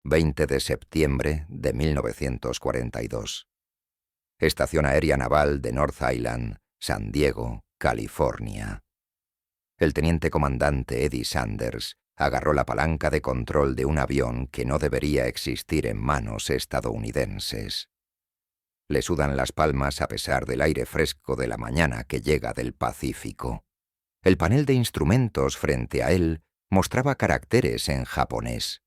20 de septiembre de 1942. Estación Aérea Naval de North Island, San Diego, California. El teniente comandante Eddie Sanders agarró la palanca de control de un avión que no debería existir en manos estadounidenses. Le sudan las palmas a pesar del aire fresco de la mañana que llega del Pacífico. El panel de instrumentos frente a él mostraba caracteres en japonés.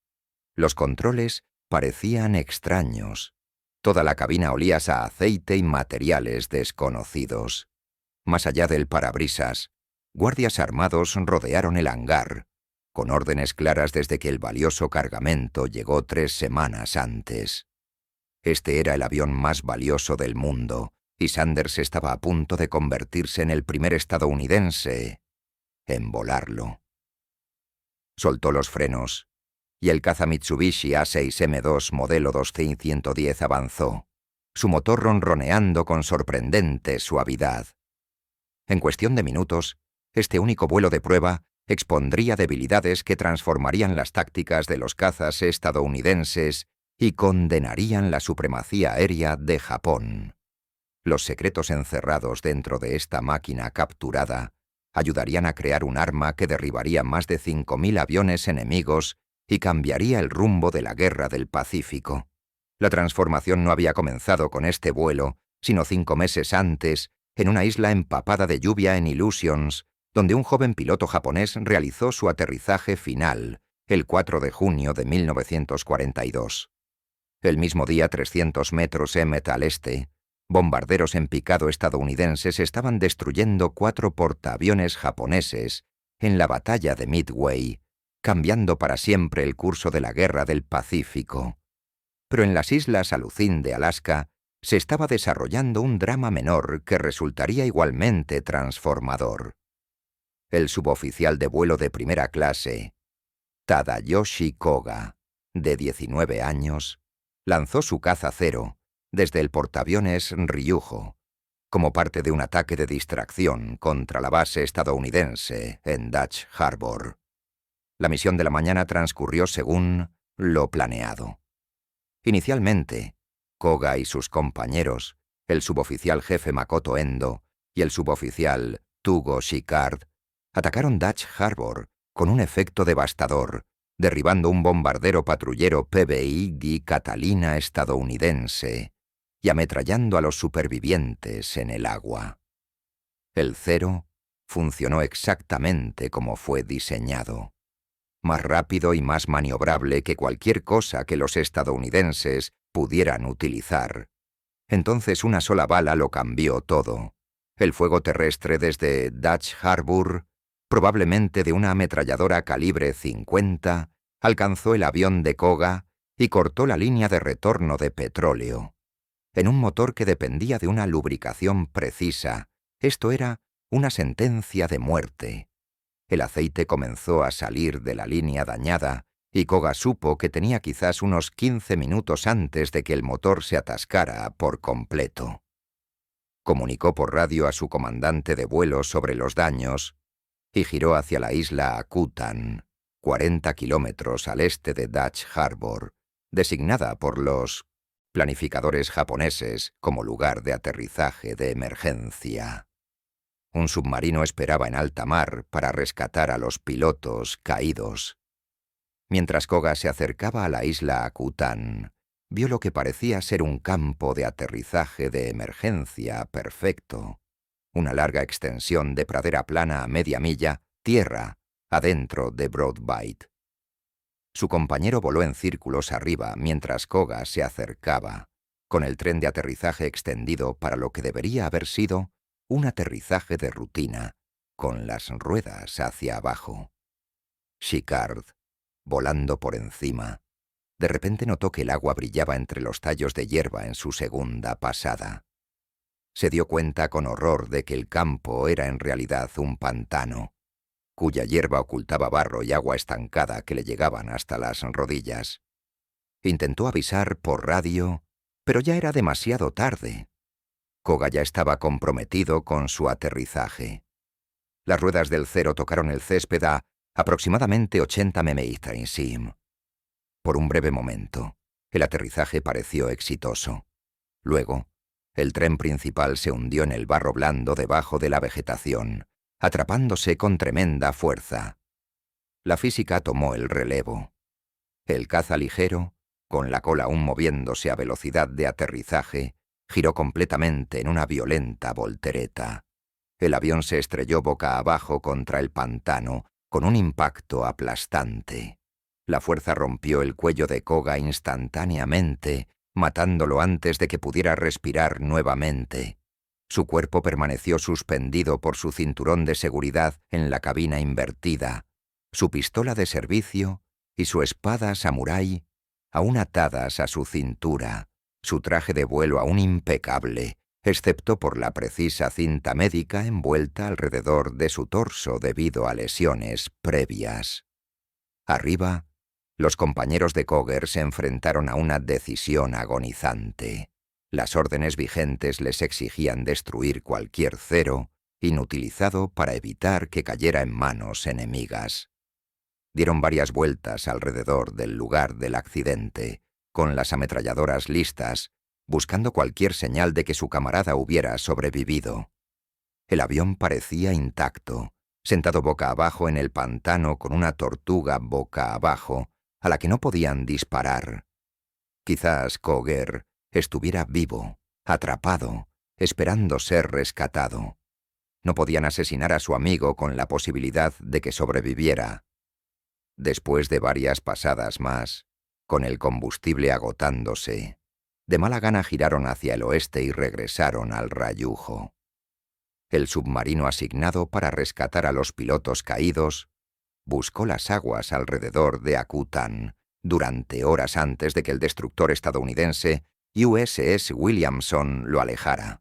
Los controles parecían extraños. Toda la cabina olía a aceite y materiales desconocidos. Más allá del parabrisas, guardias armados rodearon el hangar, con órdenes claras desde que el valioso cargamento llegó 3 semanas antes. Este era el avión más valioso del mundo, y Sanders estaba a punto de convertirse en el primer estadounidense en volarlo. Soltó los frenos, y el caza Mitsubishi A6M2 modelo 2110 avanzó, su motor ronroneando con sorprendente suavidad. En cuestión de minutos, este único vuelo de prueba expondría debilidades que transformarían las tácticas de los cazas estadounidenses y condenarían la supremacía aérea de Japón. Los secretos encerrados dentro de esta máquina capturada ayudarían a crear un arma que derribaría más de 5.000 aviones enemigos y cambiaría el rumbo de la Guerra del Pacífico. La transformación no había comenzado con este vuelo, sino 5 meses antes, en una isla empapada de lluvia en Illusions, donde un joven piloto japonés realizó su aterrizaje final, el 4 de junio de 1942. El mismo día, 300 metros al este, bombarderos en picado estadounidenses estaban destruyendo 4 portaaviones japoneses en la batalla de Midway, cambiando para siempre el curso de la Guerra del Pacífico. Pero en las islas Aleutian de Alaska se estaba desarrollando un drama menor que resultaría igualmente transformador. El suboficial de vuelo de primera clase, Tadayoshi Koga, de 19 años, lanzó su caza cero desde el portaaviones Ryujo, como parte de un ataque de distracción contra la base estadounidense en Dutch Harbor. La misión de la mañana transcurrió según lo planeado. Inicialmente, Koga y sus compañeros, el suboficial jefe Makoto Endo y el suboficial Tugo Shikard, atacaron Dutch Harbor con un efecto devastador, derribando un bombardero patrullero PBI Di Catalina estadounidense y ametrallando a los supervivientes en el agua. El cero funcionó exactamente como fue diseñado. Más rápido y más maniobrable que cualquier cosa que los estadounidenses pudieran utilizar. Entonces una sola bala lo cambió todo. El fuego terrestre desde Dutch Harbor, probablemente de una ametralladora calibre 50, alcanzó el avión de Koga y cortó la línea de retorno de petróleo. En un motor que dependía de una lubricación precisa, esto era una sentencia de muerte. El aceite comenzó a salir de la línea dañada y Koga supo que tenía quizás unos 15 minutos antes de que el motor se atascara por completo. Comunicó por radio a su comandante de vuelo sobre los daños y giró hacia la isla Akutan, 40 kilómetros al este de Dutch Harbor, designada por los planificadores japoneses como lugar de aterrizaje de emergencia. Un submarino esperaba en alta mar para rescatar a los pilotos caídos. Mientras Koga se acercaba a la isla Akutan, vio lo que parecía ser un campo de aterrizaje de emergencia perfecto. Una larga extensión de pradera plana a media milla, tierra, adentro de Broad Bight. Su compañero voló en círculos arriba mientras Koga se acercaba, con el tren de aterrizaje extendido para lo que debería haber sido un aterrizaje de rutina, con las ruedas hacia abajo. Shikard, volando por encima, de repente notó que el agua brillaba entre los tallos de hierba en su segunda pasada. Se dio cuenta con horror de que el campo era en realidad un pantano, cuya hierba ocultaba barro y agua estancada que le llegaban hasta las rodillas. Intentó avisar por radio, pero ya era demasiado tarde. Koga ya estaba comprometido con su aterrizaje. Las ruedas del cero tocaron el césped a aproximadamente 80 mph. Por un breve momento, el aterrizaje pareció exitoso. Luego, el tren principal se hundió en el barro blando debajo de la vegetación, atrapándose con tremenda fuerza. La física tomó el relevo. El caza ligero, con la cola aún moviéndose a velocidad de aterrizaje, giró completamente en una violenta voltereta. El avión se estrelló boca abajo contra el pantano con un impacto aplastante. La fuerza rompió el cuello de Koga instantáneamente, matándolo antes de que pudiera respirar nuevamente. Su cuerpo permaneció suspendido por su cinturón de seguridad en la cabina invertida, su pistola de servicio y su espada samurái aún atadas a su cintura, su traje de vuelo aún impecable, excepto por la precisa cinta médica envuelta alrededor de su torso debido a lesiones previas. Arriba, los compañeros de Koger se enfrentaron a una decisión agonizante. Las órdenes vigentes les exigían destruir cualquier cero inutilizado para evitar que cayera en manos enemigas. Dieron varias vueltas alrededor del lugar del accidente, con las ametralladoras listas, buscando cualquier señal de que su camarada hubiera sobrevivido. El avión parecía intacto, sentado boca abajo en el pantano con una tortuga boca abajo, a la que no podían disparar. Quizás Koger estuviera vivo, atrapado, esperando ser rescatado. No podían asesinar a su amigo con la posibilidad de que sobreviviera. Después de varias pasadas más, con el combustible agotándose, de mala gana giraron hacia el oeste y regresaron al Rayujo. El submarino asignado para rescatar a los pilotos caídos buscó las aguas alrededor de Akutan durante horas antes de que el destructor estadounidense USS Williamson lo alejara.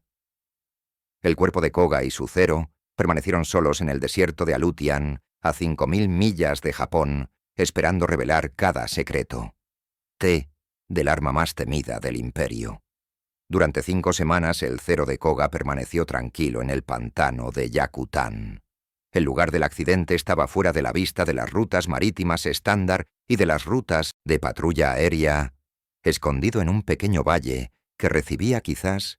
El cuerpo de Koga y su Zero permanecieron solos en el desierto de Aleutian, a 5.000 millas de Japón, esperando revelar cada secreto. Del arma más temida del imperio. Durante 5 semanas el Zero de Koga permaneció tranquilo en el pantano de Yakutan. El lugar del accidente estaba fuera de la vista de las rutas marítimas estándar y de las rutas de patrulla aérea, escondido en un pequeño valle que recibía quizás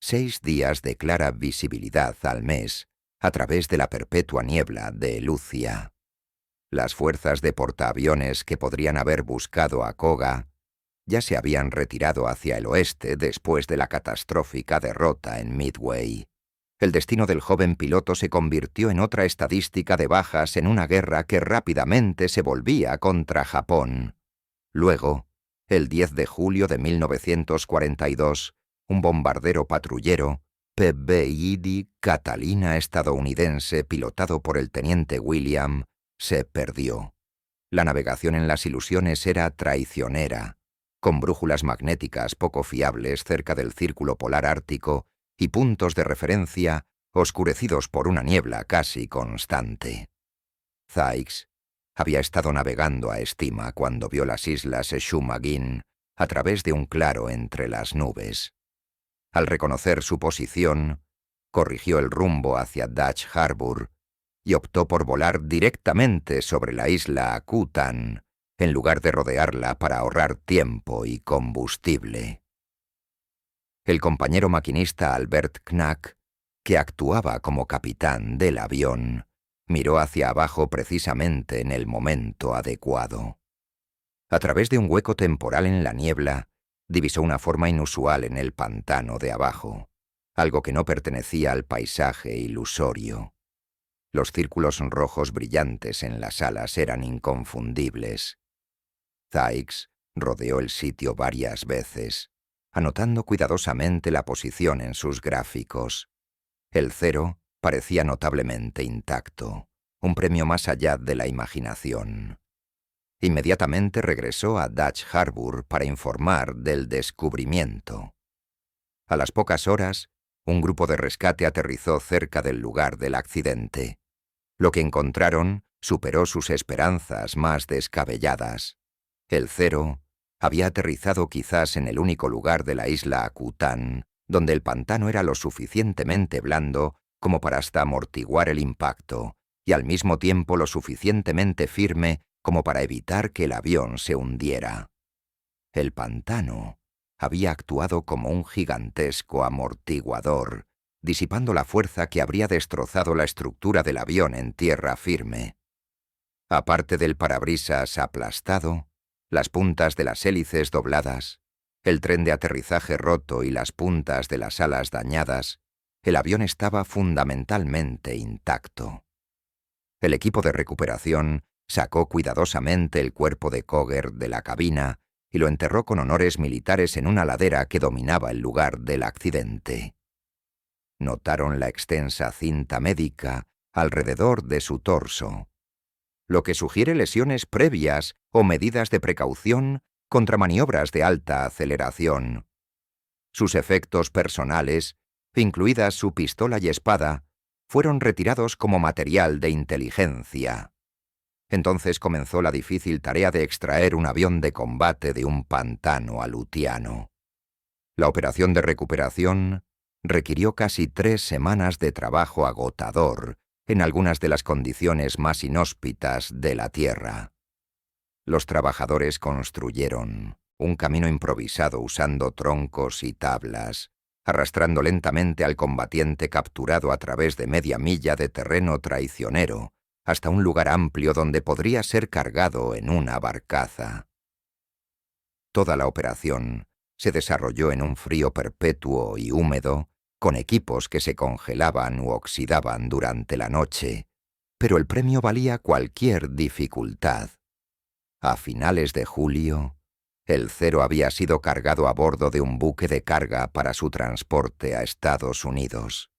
6 días de clara visibilidad al mes a través de la perpetua niebla de Lucia. Las fuerzas de portaaviones que podrían haber buscado a Koga ya se habían retirado hacia el oeste después de la catastrófica derrota en Midway. El destino del joven piloto se convirtió en otra estadística de bajas en una guerra que rápidamente se volvía contra Japón. Luego, el 10 de julio de 1942, un bombardero patrullero, PBID Catalina estadounidense pilotado por el teniente William, se perdió. La navegación en las ilusiones era traicionera, con brújulas magnéticas poco fiables cerca del círculo polar ártico y puntos de referencia oscurecidos por una niebla casi constante. Sykes había estado navegando a estima cuando vio las islas Shumagin a través de un claro entre las nubes. Al reconocer su posición, corrigió el rumbo hacia Dutch Harbour y optó por volar directamente sobre la isla Akutan, en lugar de rodearla para ahorrar tiempo y combustible. El compañero maquinista Albert Knack, que actuaba como capitán del avión, miró hacia abajo precisamente en el momento adecuado. A través de un hueco temporal en la niebla, divisó una forma inusual en el pantano de abajo, algo que no pertenecía al paisaje ilusorio. Los círculos rojos brillantes en las alas eran inconfundibles. Sykes rodeó el sitio varias veces, anotando cuidadosamente la posición en sus gráficos. El Zero parecía notablemente intacto, un premio más allá de la imaginación. Inmediatamente regresó a Dutch Harbour para informar del descubrimiento. A las pocas horas, un grupo de rescate aterrizó cerca del lugar del accidente. Lo que encontraron superó sus esperanzas más descabelladas. El Zero había aterrizado quizás en el único lugar de la isla Akutan donde el pantano era lo suficientemente blando como para hasta amortiguar el impacto, y al mismo tiempo lo suficientemente firme como para evitar que el avión se hundiera. El pantano había actuado como un gigantesco amortiguador, disipando la fuerza que habría destrozado la estructura del avión en tierra firme. Aparte del parabrisas aplastado, las puntas de las hélices dobladas, el tren de aterrizaje roto y las puntas de las alas dañadas, el avión estaba fundamentalmente intacto. El equipo de recuperación sacó cuidadosamente el cuerpo de Kögler de la cabina y lo enterró con honores militares en una ladera que dominaba el lugar del accidente. Notaron la extensa cinta médica alrededor de su torso, lo que sugiere lesiones previas o medidas de precaución contra maniobras de alta aceleración. Sus efectos personales, incluidas su pistola y espada, fueron retirados como material de inteligencia. Entonces comenzó la difícil tarea de extraer un avión de combate de un pantano alutiano. La operación de recuperación requirió casi 3 semanas de trabajo agotador en algunas de las condiciones más inhóspitas de la Tierra. Los trabajadores construyeron un camino improvisado usando troncos y tablas, arrastrando lentamente al combatiente capturado a través de media milla de terreno traicionero, hasta un lugar amplio donde podría ser cargado en una barcaza. Toda la operación se desarrolló en un frío perpetuo y húmedo, con equipos que se congelaban u oxidaban durante la noche, pero el premio valía cualquier dificultad. A finales de julio, el Zero había sido cargado a bordo de un buque de carga para su transporte a Estados Unidos.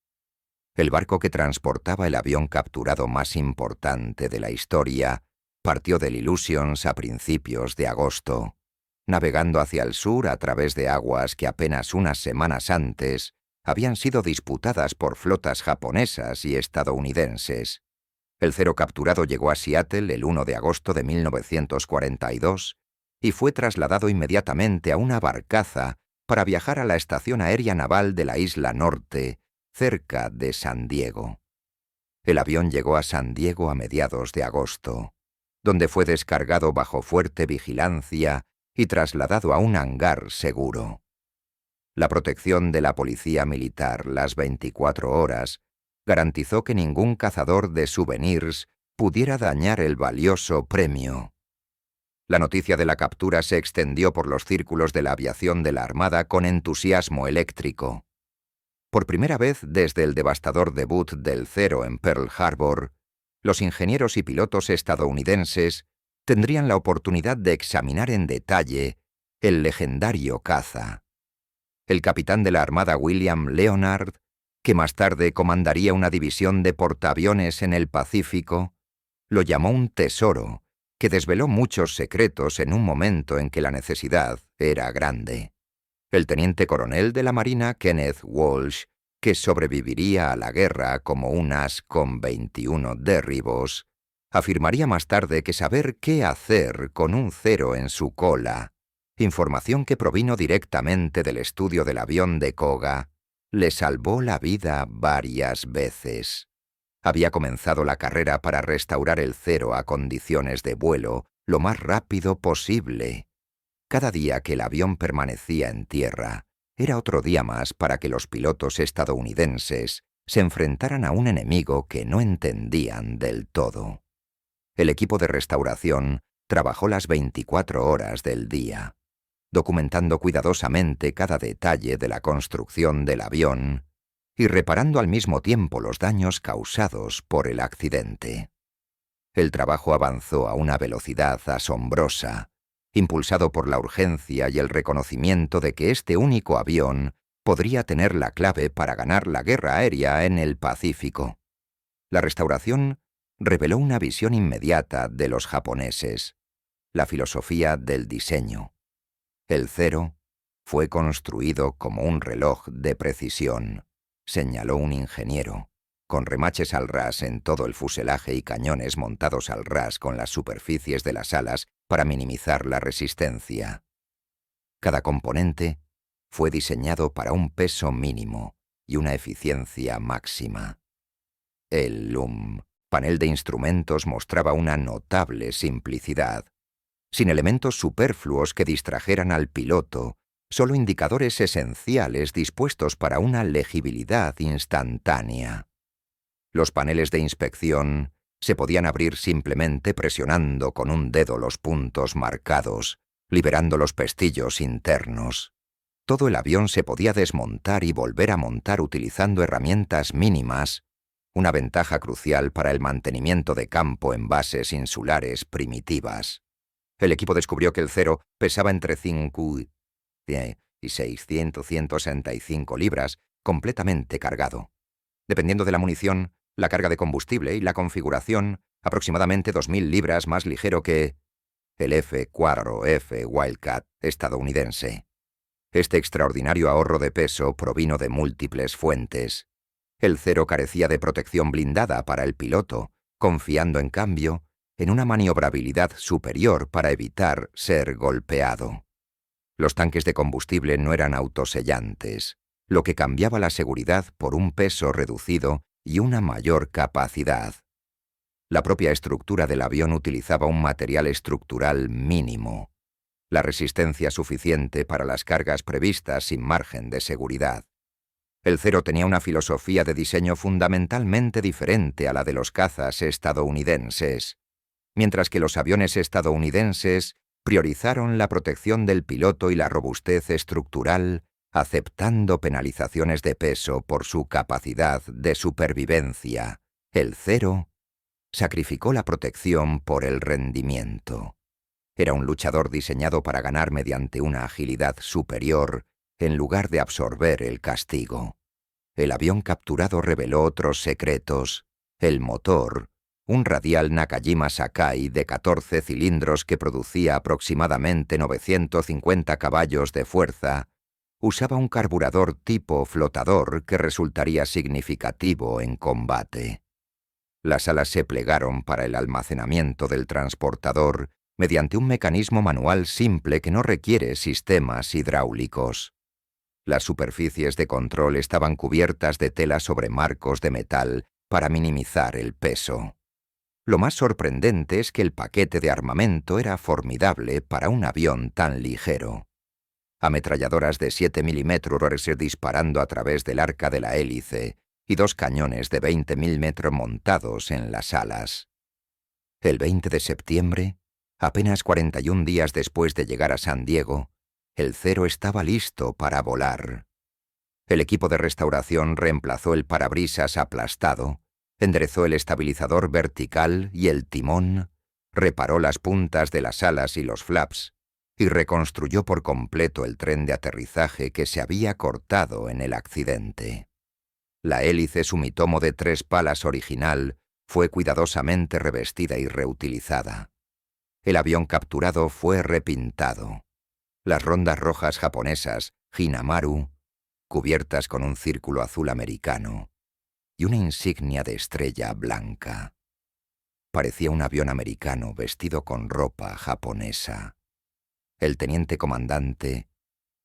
El barco que transportaba el avión capturado más importante de la historia partió del Illusions a principios de agosto, navegando hacia el sur a través de aguas que apenas unas semanas antes habían sido disputadas por flotas japonesas y estadounidenses. El Zero capturado llegó a Seattle el 1 de agosto de 1942 y fue trasladado inmediatamente a una barcaza para viajar a la estación aérea naval de la Isla Norte, cerca de San Diego. El avión llegó a San Diego a mediados de agosto, donde fue descargado bajo fuerte vigilancia y trasladado a un hangar seguro. La protección de la policía militar las 24 horas garantizó que ningún cazador de souvenirs pudiera dañar el valioso premio. La noticia de la captura se extendió por los círculos de la aviación de la Armada con entusiasmo eléctrico. Por primera vez desde el devastador debut del Zero en Pearl Harbor, los ingenieros y pilotos estadounidenses tendrían la oportunidad de examinar en detalle el legendario caza. El capitán de la Armada William Leonard, que más tarde comandaría una división de portaaviones en el Pacífico, lo llamó un tesoro que desveló muchos secretos en un momento en que la necesidad era grande. El teniente coronel de la Marina Kenneth Walsh, que sobreviviría a la guerra como un as con 21 derribos, afirmaría más tarde que saber qué hacer con un Zero en su cola, información que provino directamente del estudio del avión de Koga, le salvó la vida varias veces. Había comenzado la carrera para restaurar el Zero a condiciones de vuelo lo más rápido posible. Cada día que el avión permanecía en tierra era otro día más para que los pilotos estadounidenses se enfrentaran a un enemigo que no entendían del todo. El equipo de restauración trabajó las 24 horas del día, documentando cuidadosamente cada detalle de la construcción del avión y reparando al mismo tiempo los daños causados por el accidente. El trabajo avanzó a una velocidad asombrosa, impulsado por la urgencia y el reconocimiento de que este único avión podría tener la clave para ganar la guerra aérea en el Pacífico. La restauración reveló una visión inmediata de los japoneses, la filosofía del diseño. El Zero fue construido como un reloj de precisión, señaló un ingeniero, con remaches al ras en todo el fuselaje y cañones montados al ras con las superficies de las alas para minimizar la resistencia. Cada componente fue diseñado para un peso mínimo y una eficiencia máxima. El LUM panel de instrumentos mostraba una notable simplicidad, sin elementos superfluos que distrajeran al piloto, solo indicadores esenciales dispuestos para una legibilidad instantánea. Los paneles de inspección se podían abrir simplemente presionando con un dedo los puntos marcados, liberando los pestillos internos. Todo el avión se podía desmontar y volver a montar utilizando herramientas mínimas, una ventaja crucial para el mantenimiento de campo en bases insulares primitivas. El equipo descubrió que el Zero pesaba entre 5 y 165 libras, completamente cargado. Dependiendo de la munición, la carga de combustible y la configuración, aproximadamente 2.000 libras más ligero que el F-4F Wildcat estadounidense. Este extraordinario ahorro de peso provino de múltiples fuentes. El Zero carecía de protección blindada para el piloto, confiando en cambio en una maniobrabilidad superior para evitar ser golpeado. Los tanques de combustible no eran autosellantes, lo que cambiaba la seguridad por un peso reducido y una mayor capacidad. La propia estructura del avión utilizaba un material estructural mínimo, la resistencia suficiente para las cargas previstas sin margen de seguridad. El Zero tenía una filosofía de diseño fundamentalmente diferente a la de los cazas estadounidenses, mientras que los aviones estadounidenses priorizaron la protección del piloto y la robustez estructural, aceptando penalizaciones de peso por su capacidad de supervivencia. El Zero sacrificó la protección por el rendimiento. Era un luchador diseñado para ganar mediante una agilidad superior, en lugar de absorber el castigo. El avión capturado reveló otros secretos. El motor, un radial Nakajima Sakai de 14 cilindros que producía aproximadamente 950 caballos de fuerza, usaba un carburador tipo flotador que resultaría significativo en combate. Las alas se plegaron para el almacenamiento del transportador mediante un mecanismo manual simple que no requiere sistemas hidráulicos. Las superficies de control estaban cubiertas de tela sobre marcos de metal para minimizar el peso. Lo más sorprendente es que el paquete de armamento era formidable para un avión tan ligero. Ametralladoras de 7 milímetros disparando a través del arca de la hélice y 2 cañones de 20 milímetros montados en las alas. El 20 de septiembre, apenas 41 días después de llegar a San Diego, el Zero estaba listo para volar. El equipo de restauración reemplazó el parabrisas aplastado, enderezó el estabilizador vertical y el timón, reparó las puntas de las alas y los flaps, y reconstruyó por completo el tren de aterrizaje que se había cortado en el accidente. La hélice Sumitomo de 3 palas original fue cuidadosamente revestida y reutilizada. El avión capturado fue repintado. Las rondas rojas japonesas, Hinamaru, cubiertas con un círculo azul americano, y una insignia de estrella blanca. Parecía un avión americano vestido con ropa japonesa. El teniente comandante,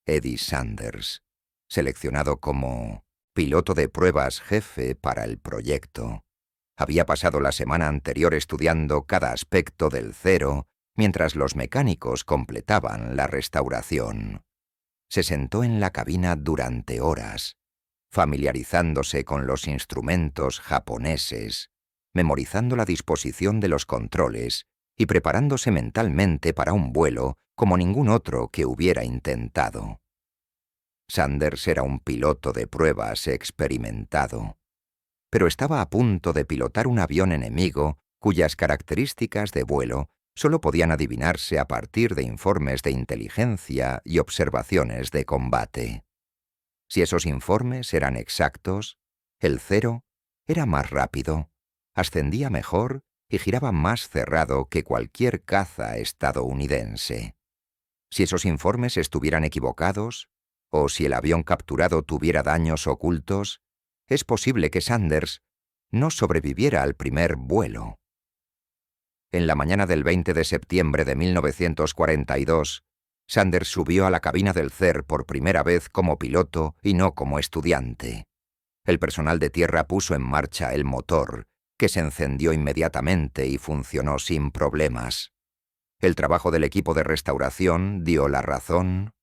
Eddie Sanders, seleccionado como piloto de pruebas jefe para el proyecto, había pasado la semana anterior estudiando cada aspecto del Zero mientras los mecánicos completaban la restauración. Se sentó en la cabina durante horas, familiarizándose con los instrumentos japoneses, memorizando la disposición de los controles y preparándose mentalmente para un vuelo como ningún otro que hubiera intentado. Sanders era un piloto de pruebas experimentado, pero estaba a punto de pilotar un avión enemigo cuyas características de vuelo solo podían adivinarse a partir de informes de inteligencia y observaciones de combate. Si esos informes eran exactos, el Zero era más rápido, ascendía mejor y giraba más cerrado que cualquier caza estadounidense. Si esos informes estuvieran equivocados, o si el avión capturado tuviera daños ocultos, es posible que Sanders no sobreviviera al primer vuelo. En la mañana del 20 de septiembre de 1942, Sanders subió a la cabina del CER por primera vez como piloto y no como estudiante. El personal de tierra puso en marcha el motor, que se encendió inmediatamente y funcionó sin problemas. El trabajo del equipo de restauración dio la razón.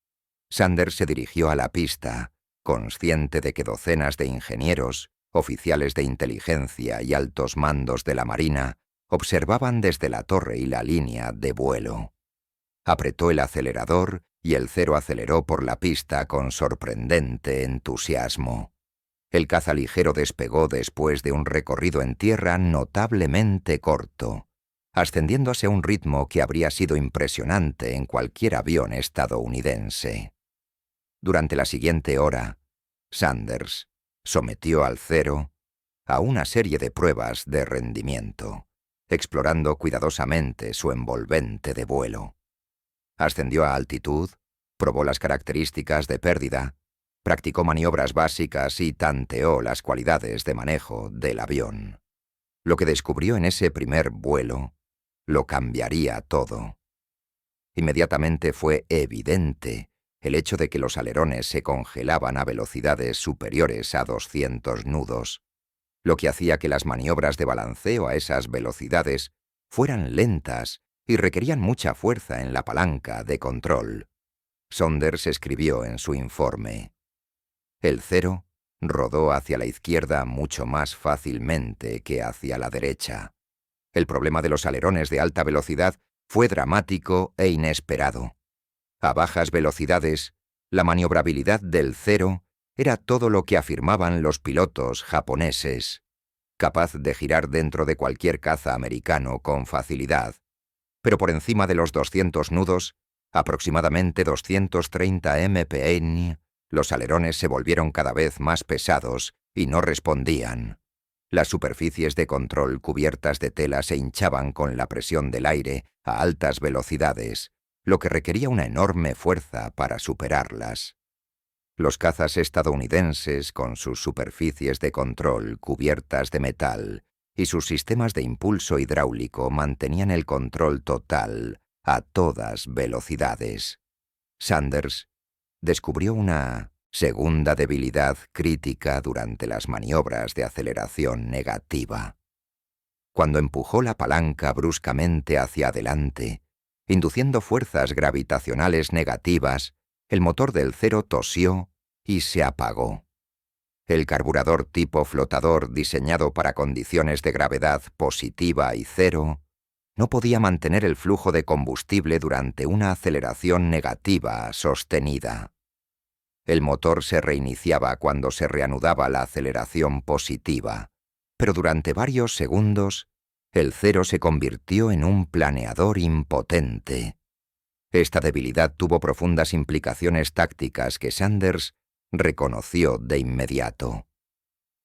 Sanders se dirigió a la pista, consciente de que docenas de ingenieros, oficiales de inteligencia y altos mandos de la Marina observaban desde la torre y la línea de vuelo. Apretó el acelerador y el Cero aceleró por la pista con sorprendente entusiasmo. El caza ligero despegó después de un recorrido en tierra notablemente corto, ascendiendo hacia un ritmo que habría sido impresionante en cualquier avión estadounidense. Durante la siguiente hora, Sanders sometió al Cero a una serie de pruebas de rendimiento, explorando cuidadosamente su envolvente de vuelo. Ascendió a altitud, probó las características de pérdida, practicó maniobras básicas y tanteó las cualidades de manejo del avión. Lo que descubrió en ese primer vuelo lo cambiaría todo. Inmediatamente fue evidente el hecho de que los alerones se congelaban a velocidades superiores a 200 nudos, lo que hacía que las maniobras de balanceo a esas velocidades fueran lentas y requerían mucha fuerza en la palanca de control. Saunders escribió en su informe: el Cero rodó hacia la izquierda mucho más fácilmente que hacia la derecha. El problema de los alerones de alta velocidad fue dramático e inesperado. A bajas velocidades, la maniobrabilidad del Cero era todo lo que afirmaban los pilotos japoneses, capaz de girar dentro de cualquier caza americano con facilidad. Pero por encima de los 200 nudos, aproximadamente 230 mpn, los alerones se volvieron cada vez más pesados y no respondían. Las superficies de control cubiertas de tela se hinchaban con la presión del aire a altas velocidades, lo que requería una enorme fuerza para superarlas. Los cazas estadounidenses, con sus superficies de control cubiertas de metal y sus sistemas de impulso hidráulico, mantenían el control total a todas velocidades. Sanders descubrió una segunda debilidad crítica durante las maniobras de aceleración negativa. Cuando empujó la palanca bruscamente hacia adelante, induciendo fuerzas gravitacionales negativas, el motor del Cero tosió y se apagó. El carburador tipo flotador diseñado para condiciones de gravedad positiva y cero no podía mantener el flujo de combustible durante una aceleración negativa sostenida. El motor se reiniciaba cuando se reanudaba la aceleración positiva, pero durante varios segundos el Cero se convirtió en un planeador impotente. Esta debilidad tuvo profundas implicaciones tácticas que Sanders reconoció de inmediato.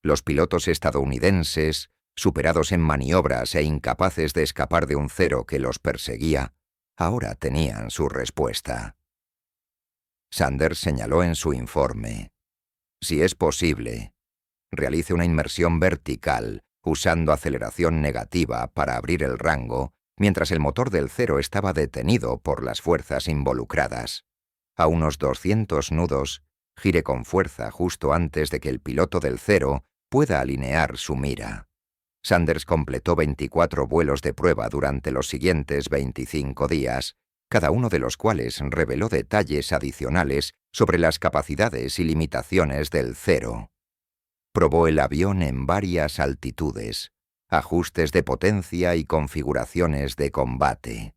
Los pilotos estadounidenses, superados en maniobras e incapaces de escapar de un Cero que los perseguía, ahora tenían su respuesta. Sanders señaló en su informe: si es posible, realice una inmersión vertical usando aceleración negativa para abrir el rango mientras el motor del Cero estaba detenido por las fuerzas involucradas. A unos 200 nudos, gire con fuerza justo antes de que el piloto del Cero pueda alinear su mira. Sanders completó 24 vuelos de prueba durante los siguientes 25 días, cada uno de los cuales reveló detalles adicionales sobre las capacidades y limitaciones del Cero. Probó el avión en varias altitudes, ajustes de potencia y configuraciones de combate.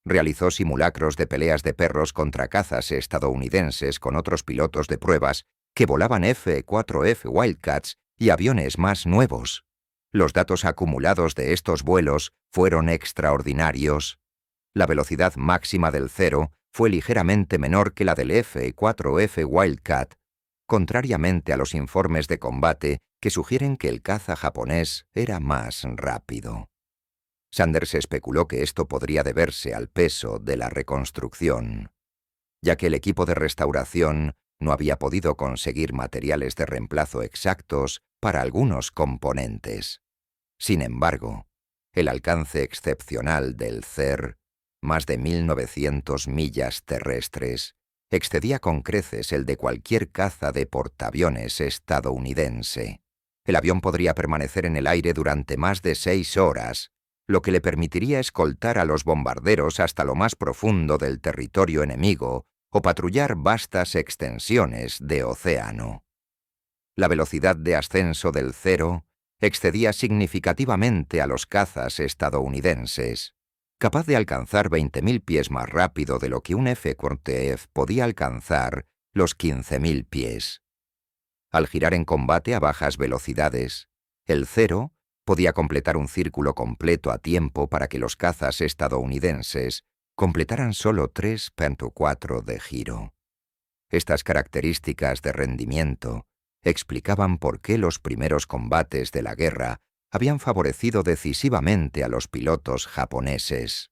Realizó simulacros de peleas de perros contra cazas estadounidenses con otros pilotos de pruebas que volaban F-4F Wildcats y aviones más nuevos. Los datos acumulados de estos vuelos fueron extraordinarios. La velocidad máxima del Cero fue ligeramente menor que la del F-4F Wildcat, contrariamente a los informes de combate que sugieren que el caza japonés era más rápido. Sanders especuló que esto podría deberse al peso de la reconstrucción, ya que el equipo de restauración no había podido conseguir materiales de reemplazo exactos para algunos componentes. Sin embargo, el alcance excepcional del CER, más de 1900 millas terrestres, excedía con creces el de cualquier caza de portaaviones estadounidense. El avión podría permanecer en el aire durante más de 6 horas, lo que le permitiría escoltar a los bombarderos hasta lo más profundo del territorio enemigo o patrullar vastas extensiones de océano. La velocidad de ascenso del Zero excedía significativamente a los cazas estadounidenses, capaz de alcanzar 20.000 pies más rápido de lo que un F-14F podía alcanzar los 15.000 pies. Al girar en combate a bajas velocidades, el Zero podía completar un círculo completo a tiempo para que los cazas estadounidenses completaran solo 3.4 de giro. Estas características de rendimiento explicaban por qué los primeros combates de la guerra habían favorecido decisivamente a los pilotos japoneses.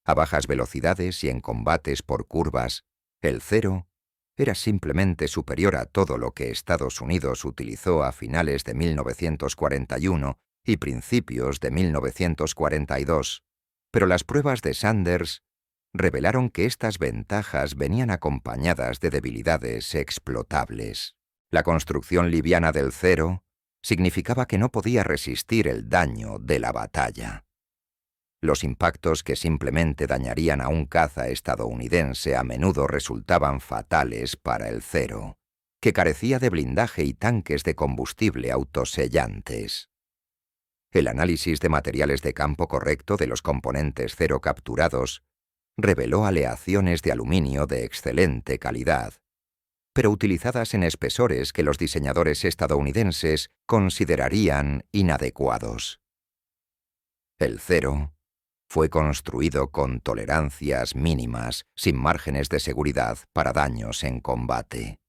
A bajas velocidades y en combates por curvas, el Zero era simplemente superior a todo lo que Estados Unidos utilizó a finales de 1941 y principios de 1942, pero las pruebas de Sanders revelaron que estas ventajas venían acompañadas de debilidades explotables. La construcción liviana del Zero significaba que no podía resistir el daño de la batalla. Los impactos que simplemente dañarían a un caza estadounidense a menudo resultaban fatales para el Zero, que carecía de blindaje y tanques de combustible autosellantes. El análisis de materiales de campo correcto de los componentes Zero capturados reveló aleaciones de aluminio de excelente calidad, pero utilizadas en espesores que los diseñadores estadounidenses considerarían inadecuados. El Zero fue construido con tolerancias mínimas, sin márgenes de seguridad para daños en combate.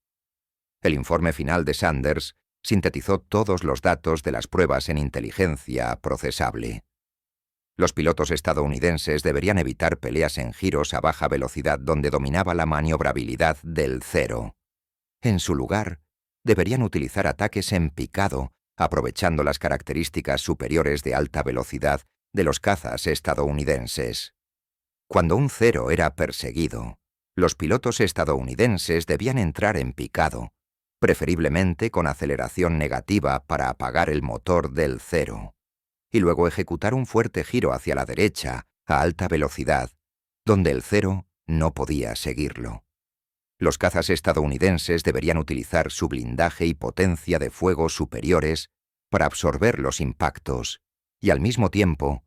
El informe final de Sanders sintetizó todos los datos de las pruebas en inteligencia procesable. Los pilotos estadounidenses deberían evitar peleas en giros a baja velocidad donde dominaba la maniobrabilidad del Zero. En su lugar, deberían utilizar ataques en picado, aprovechando las características superiores de alta velocidad de los cazas estadounidenses. Cuando un Zero era perseguido, los pilotos estadounidenses debían entrar en picado, preferiblemente con aceleración negativa para apagar el motor del Zero, y luego ejecutar un fuerte giro hacia la derecha a alta velocidad, donde el Zero no podía seguirlo. Los cazas estadounidenses deberían utilizar su blindaje y potencia de fuego superiores para absorber los impactos y al mismo tiempo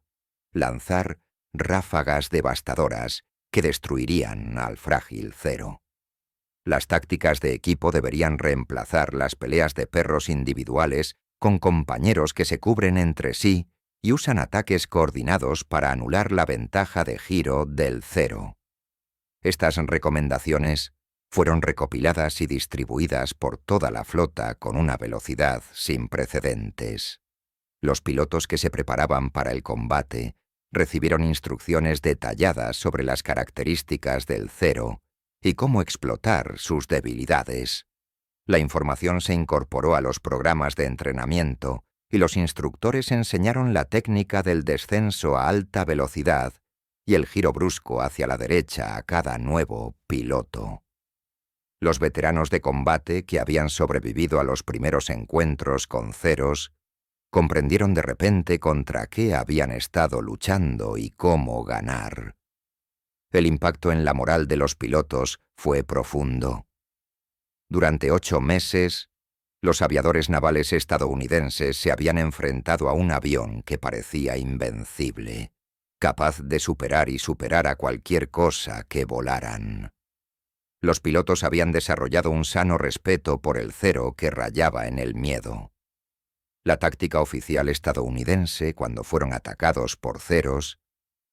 lanzar ráfagas devastadoras que destruirían al frágil Zero. Las tácticas de equipo deberían reemplazar las peleas de perros individuales con compañeros que se cubren entre sí y usan ataques coordinados para anular la ventaja de giro del Zero. Estas recomendaciones fueron recopiladas y distribuidas por toda la flota con una velocidad sin precedentes. Los pilotos que se preparaban para el combate recibieron instrucciones detalladas sobre las características del Zero y cómo explotar sus debilidades. La información se incorporó a los programas de entrenamiento y los instructores enseñaron la técnica del descenso a alta velocidad y el giro brusco hacia la derecha a cada nuevo piloto. Los veteranos de combate que habían sobrevivido a los primeros encuentros con Zeros comprendieron de repente contra qué habían estado luchando y cómo ganar. El impacto en la moral de los pilotos fue profundo. Durante 8 meses, los aviadores navales estadounidenses se habían enfrentado a un avión que parecía invencible, capaz de superar a cualquier cosa que volaran. Los pilotos habían desarrollado un sano respeto por el Zero que rayaba en el miedo. La táctica oficial estadounidense, cuando fueron atacados por Zeros,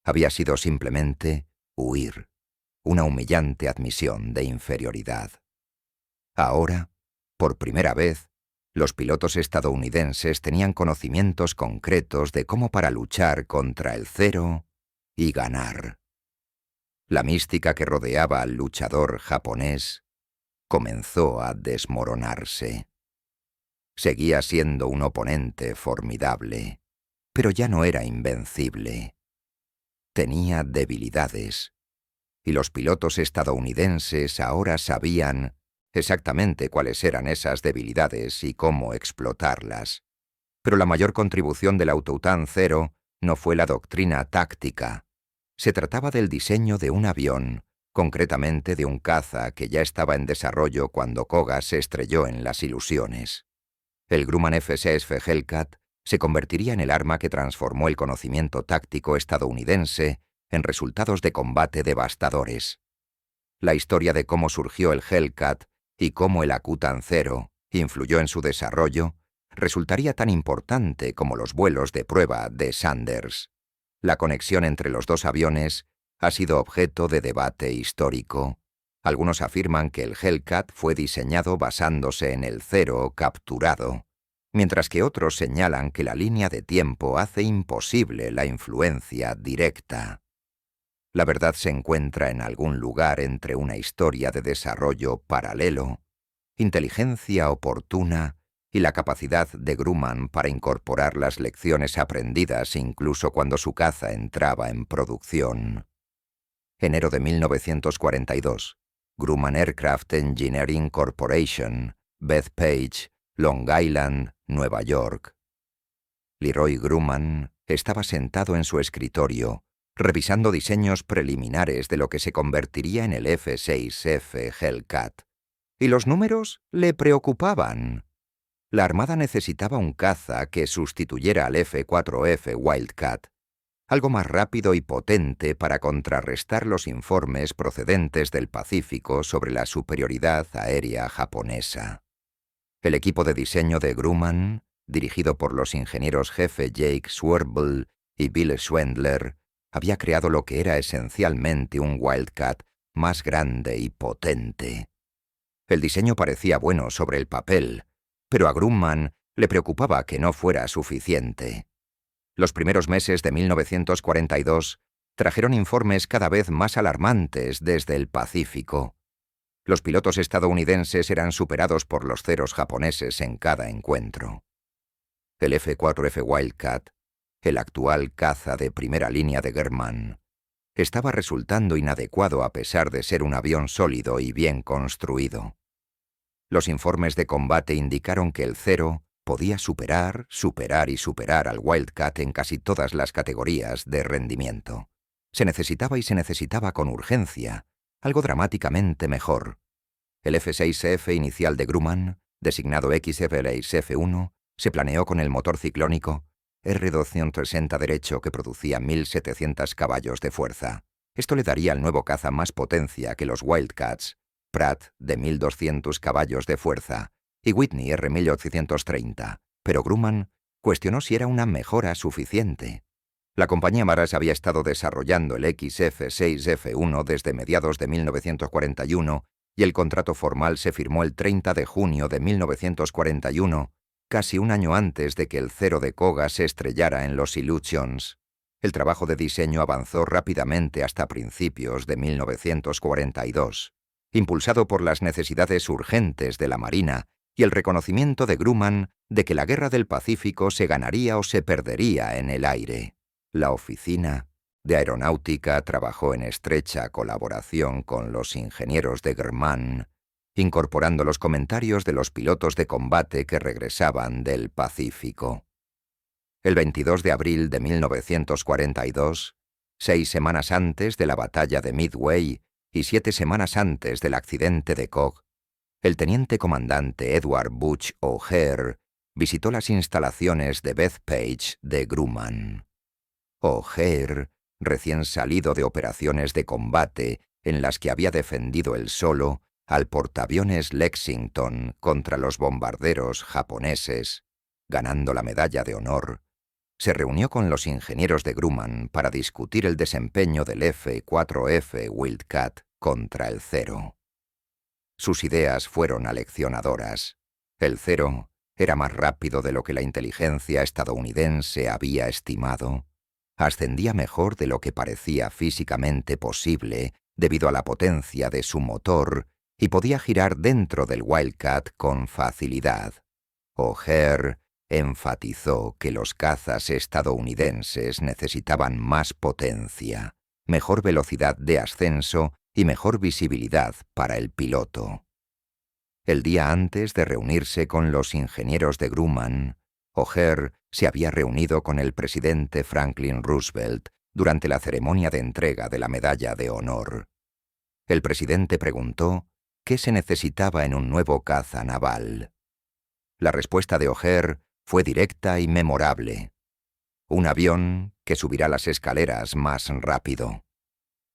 había sido simplemente huir, una humillante admisión de inferioridad. Ahora, por primera vez, los pilotos estadounidenses tenían conocimientos concretos de cómo para luchar contra el Zero y ganar. La mística que rodeaba al luchador japonés comenzó a desmoronarse. Seguía siendo un oponente formidable, pero ya no era invencible. Tenía debilidades, y los pilotos estadounidenses ahora sabían exactamente cuáles eran esas debilidades y cómo explotarlas. Pero la mayor contribución del Autoutan Zero no fue la doctrina táctica. Se trataba del diseño de un avión, concretamente de un caza que ya estaba en desarrollo cuando Koga se estrelló en las ilusiones. El Grumman F-6F Hellcat se convertiría en el arma que transformó el conocimiento táctico estadounidense en resultados de combate devastadores. La historia de cómo surgió el Hellcat y cómo el Akutan Zero influyó en su desarrollo resultaría tan importante como los vuelos de prueba de Sanders. La conexión entre los dos aviones ha sido objeto de debate histórico. Algunos afirman que el Hellcat fue diseñado basándose en el Zero capturado, mientras que otros señalan que la línea de tiempo hace imposible la influencia directa. La verdad se encuentra en algún lugar entre una historia de desarrollo paralelo, inteligencia oportuna y la capacidad de Grumman para incorporar las lecciones aprendidas incluso cuando su caza entraba en producción. Enero de 1942. Grumman Aircraft Engineering Corporation, Bethpage, Long Island, Nueva York. Leroy Grumman estaba sentado en su escritorio, revisando diseños preliminares de lo que se convertiría en el F-6F Hellcat. Y los números le preocupaban. La Armada necesitaba un caza que sustituyera al F-4F Wildcat, algo más rápido y potente para contrarrestar los informes procedentes del Pacífico sobre la superioridad aérea japonesa. El equipo de diseño de Grumman, dirigido por los ingenieros jefe Jake Swerble y Bill Schwendler, había creado lo que era esencialmente un Wildcat más grande y potente. El diseño parecía bueno sobre el papel, pero a Grumman le preocupaba que no fuera suficiente. Los primeros meses de 1942 trajeron informes cada vez más alarmantes desde el Pacífico. Los pilotos estadounidenses eran superados por los ceros japoneses en cada encuentro. El F-4F Wildcat, el actual caza de primera línea de Grumman, estaba resultando inadecuado a pesar de ser un avión sólido y bien construido. Los informes de combate indicaron que el Zero podía superar al Wildcat en casi todas las categorías de rendimiento. Se necesitaba con urgencia, algo dramáticamente mejor. El F-6F inicial de Grumman, designado XF-6F1, se planeó con el motor ciclónico R-260 derecho que producía 1.700 caballos de fuerza. Esto le daría al nuevo caza más potencia que los Wildcats, Pratt de 1.200 caballos de fuerza y Whitney R-1830, pero Grumman cuestionó si era una mejora suficiente. La compañía Maras había estado desarrollando el XF-6F1 desde mediados de 1941 y el contrato formal se firmó el 30 de junio de 1941, casi un año antes de que el Zero de Koga se estrellara en los Illusions. El trabajo de diseño avanzó rápidamente hasta principios de 1942. Impulsado por las necesidades urgentes de la Marina y el reconocimiento de Grumman de que la Guerra del Pacífico se ganaría o se perdería en el aire. La Oficina de Aeronáutica trabajó en estrecha colaboración con los ingenieros de Grumman, incorporando los comentarios de los pilotos de combate que regresaban del Pacífico. El 22 de abril de 1942, 6 semanas antes de la batalla de Midway y 7 semanas antes del accidente de Koch, el teniente comandante Edward Butch O'Hare visitó las instalaciones de Bethpage de Grumman. O'Hare, recién salido de operaciones de combate en las que había defendido él solo al portaaviones Lexington contra los bombarderos japoneses, ganando la medalla de honor, se reunió con los ingenieros de Grumman para discutir el desempeño del F-4F Wildcat contra el Zero. Sus ideas fueron aleccionadoras. El Zero era más rápido de lo que la inteligencia estadounidense había estimado. Ascendía mejor de lo que parecía físicamente posible debido a la potencia de su motor y podía girar dentro del Wildcat con facilidad. O'Hare enfatizó que los cazas estadounidenses necesitaban más potencia, mejor velocidad de ascenso y mejor visibilidad para el piloto. El día antes de reunirse con los ingenieros de Grumman, O'Hare se había reunido con el presidente Franklin Roosevelt durante la ceremonia de entrega de la Medalla de Honor. El presidente preguntó qué se necesitaba en un nuevo caza naval. La respuesta de O'Hare fue directa y memorable. Un avión que subirá las escaleras más rápido.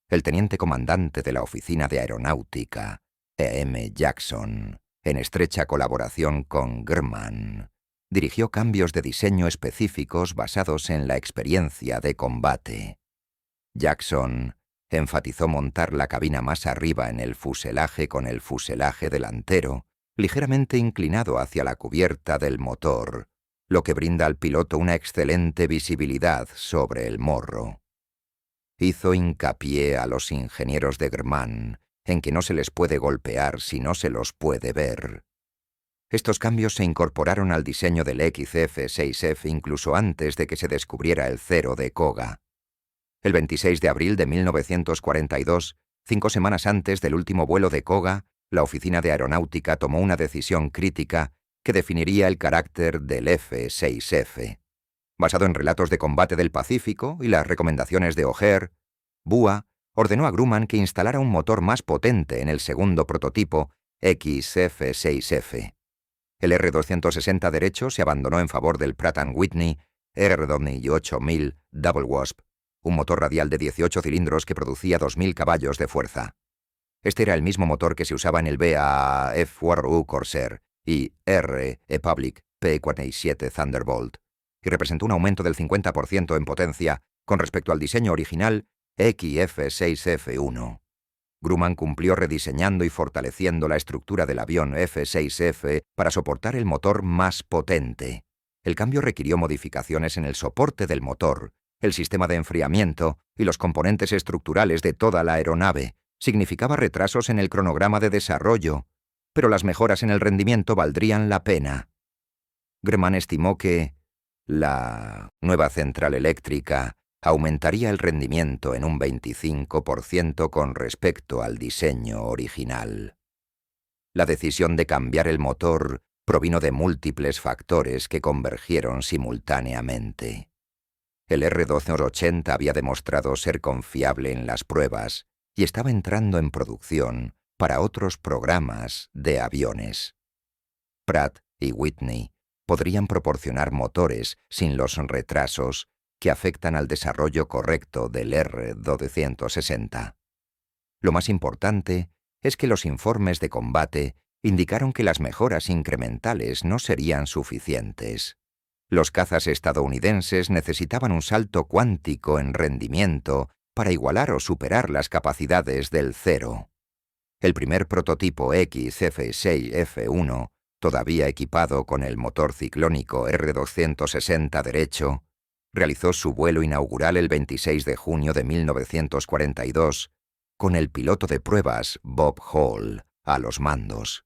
El teniente comandante de la Oficina de Aeronáutica, E.M. Jackson, en estrecha colaboración con Grumman, dirigió cambios de diseño específicos basados en la experiencia de combate. Jackson enfatizó montar la cabina más arriba en el fuselaje con el fuselaje delantero, ligeramente inclinado hacia la cubierta del motor, lo que brinda al piloto una excelente visibilidad sobre el morro. Hizo hincapié a los ingenieros de Grumman en que no se les puede golpear si no se los puede ver. Estos cambios se incorporaron al diseño del XF-6F incluso antes de que se descubriera el cero de Koga. El 26 de abril de 1942, 5 semanas antes del último vuelo de Koga, la Oficina de Aeronáutica tomó una decisión crítica que definiría el carácter del F-6F. Basado en relatos de combate del Pacífico y las recomendaciones de O'Hare, BUA ordenó a Grumman que instalara un motor más potente en el segundo prototipo XF-6F. El R-260 derecho se abandonó en favor del Pratt & Whitney R-8000 Double Wasp, un motor radial de 18 cilindros que producía 2.000 caballos de fuerza. Este era el mismo motor que se usaba en el BAA-F-4U Corsair y R-Republic P-47 Thunderbolt, y representó un aumento del 50% en potencia con respecto al diseño original XF-6F1. Grumman cumplió rediseñando y fortaleciendo la estructura del avión F-6F para soportar el motor más potente. El cambio requirió modificaciones en el soporte del motor, el sistema de enfriamiento y los componentes estructurales de toda la aeronave. Significaba retrasos en el cronograma de desarrollo, pero las mejoras en el rendimiento valdrían la pena. Grumman estimó que la nueva central eléctrica aumentaría el rendimiento en un 25% con respecto al diseño original. La decisión de cambiar el motor provino de múltiples factores que convergieron simultáneamente. El R-280 había demostrado ser confiable en las pruebas y estaba entrando en producción para otros programas de aviones. Pratt y Whitney podrían proporcionar motores sin los retrasos que afectan al desarrollo correcto del R-260. Lo más importante es que los informes de combate indicaron que las mejoras incrementales no serían suficientes. Los cazas estadounidenses necesitaban un salto cuántico en rendimiento para igualar o superar las capacidades del cero. El primer prototipo XF-6F1, todavía equipado con el motor ciclónico R-260 derecho, realizó su vuelo inaugural el 26 de junio de 1942 con el piloto de pruebas Bob Hall a los mandos.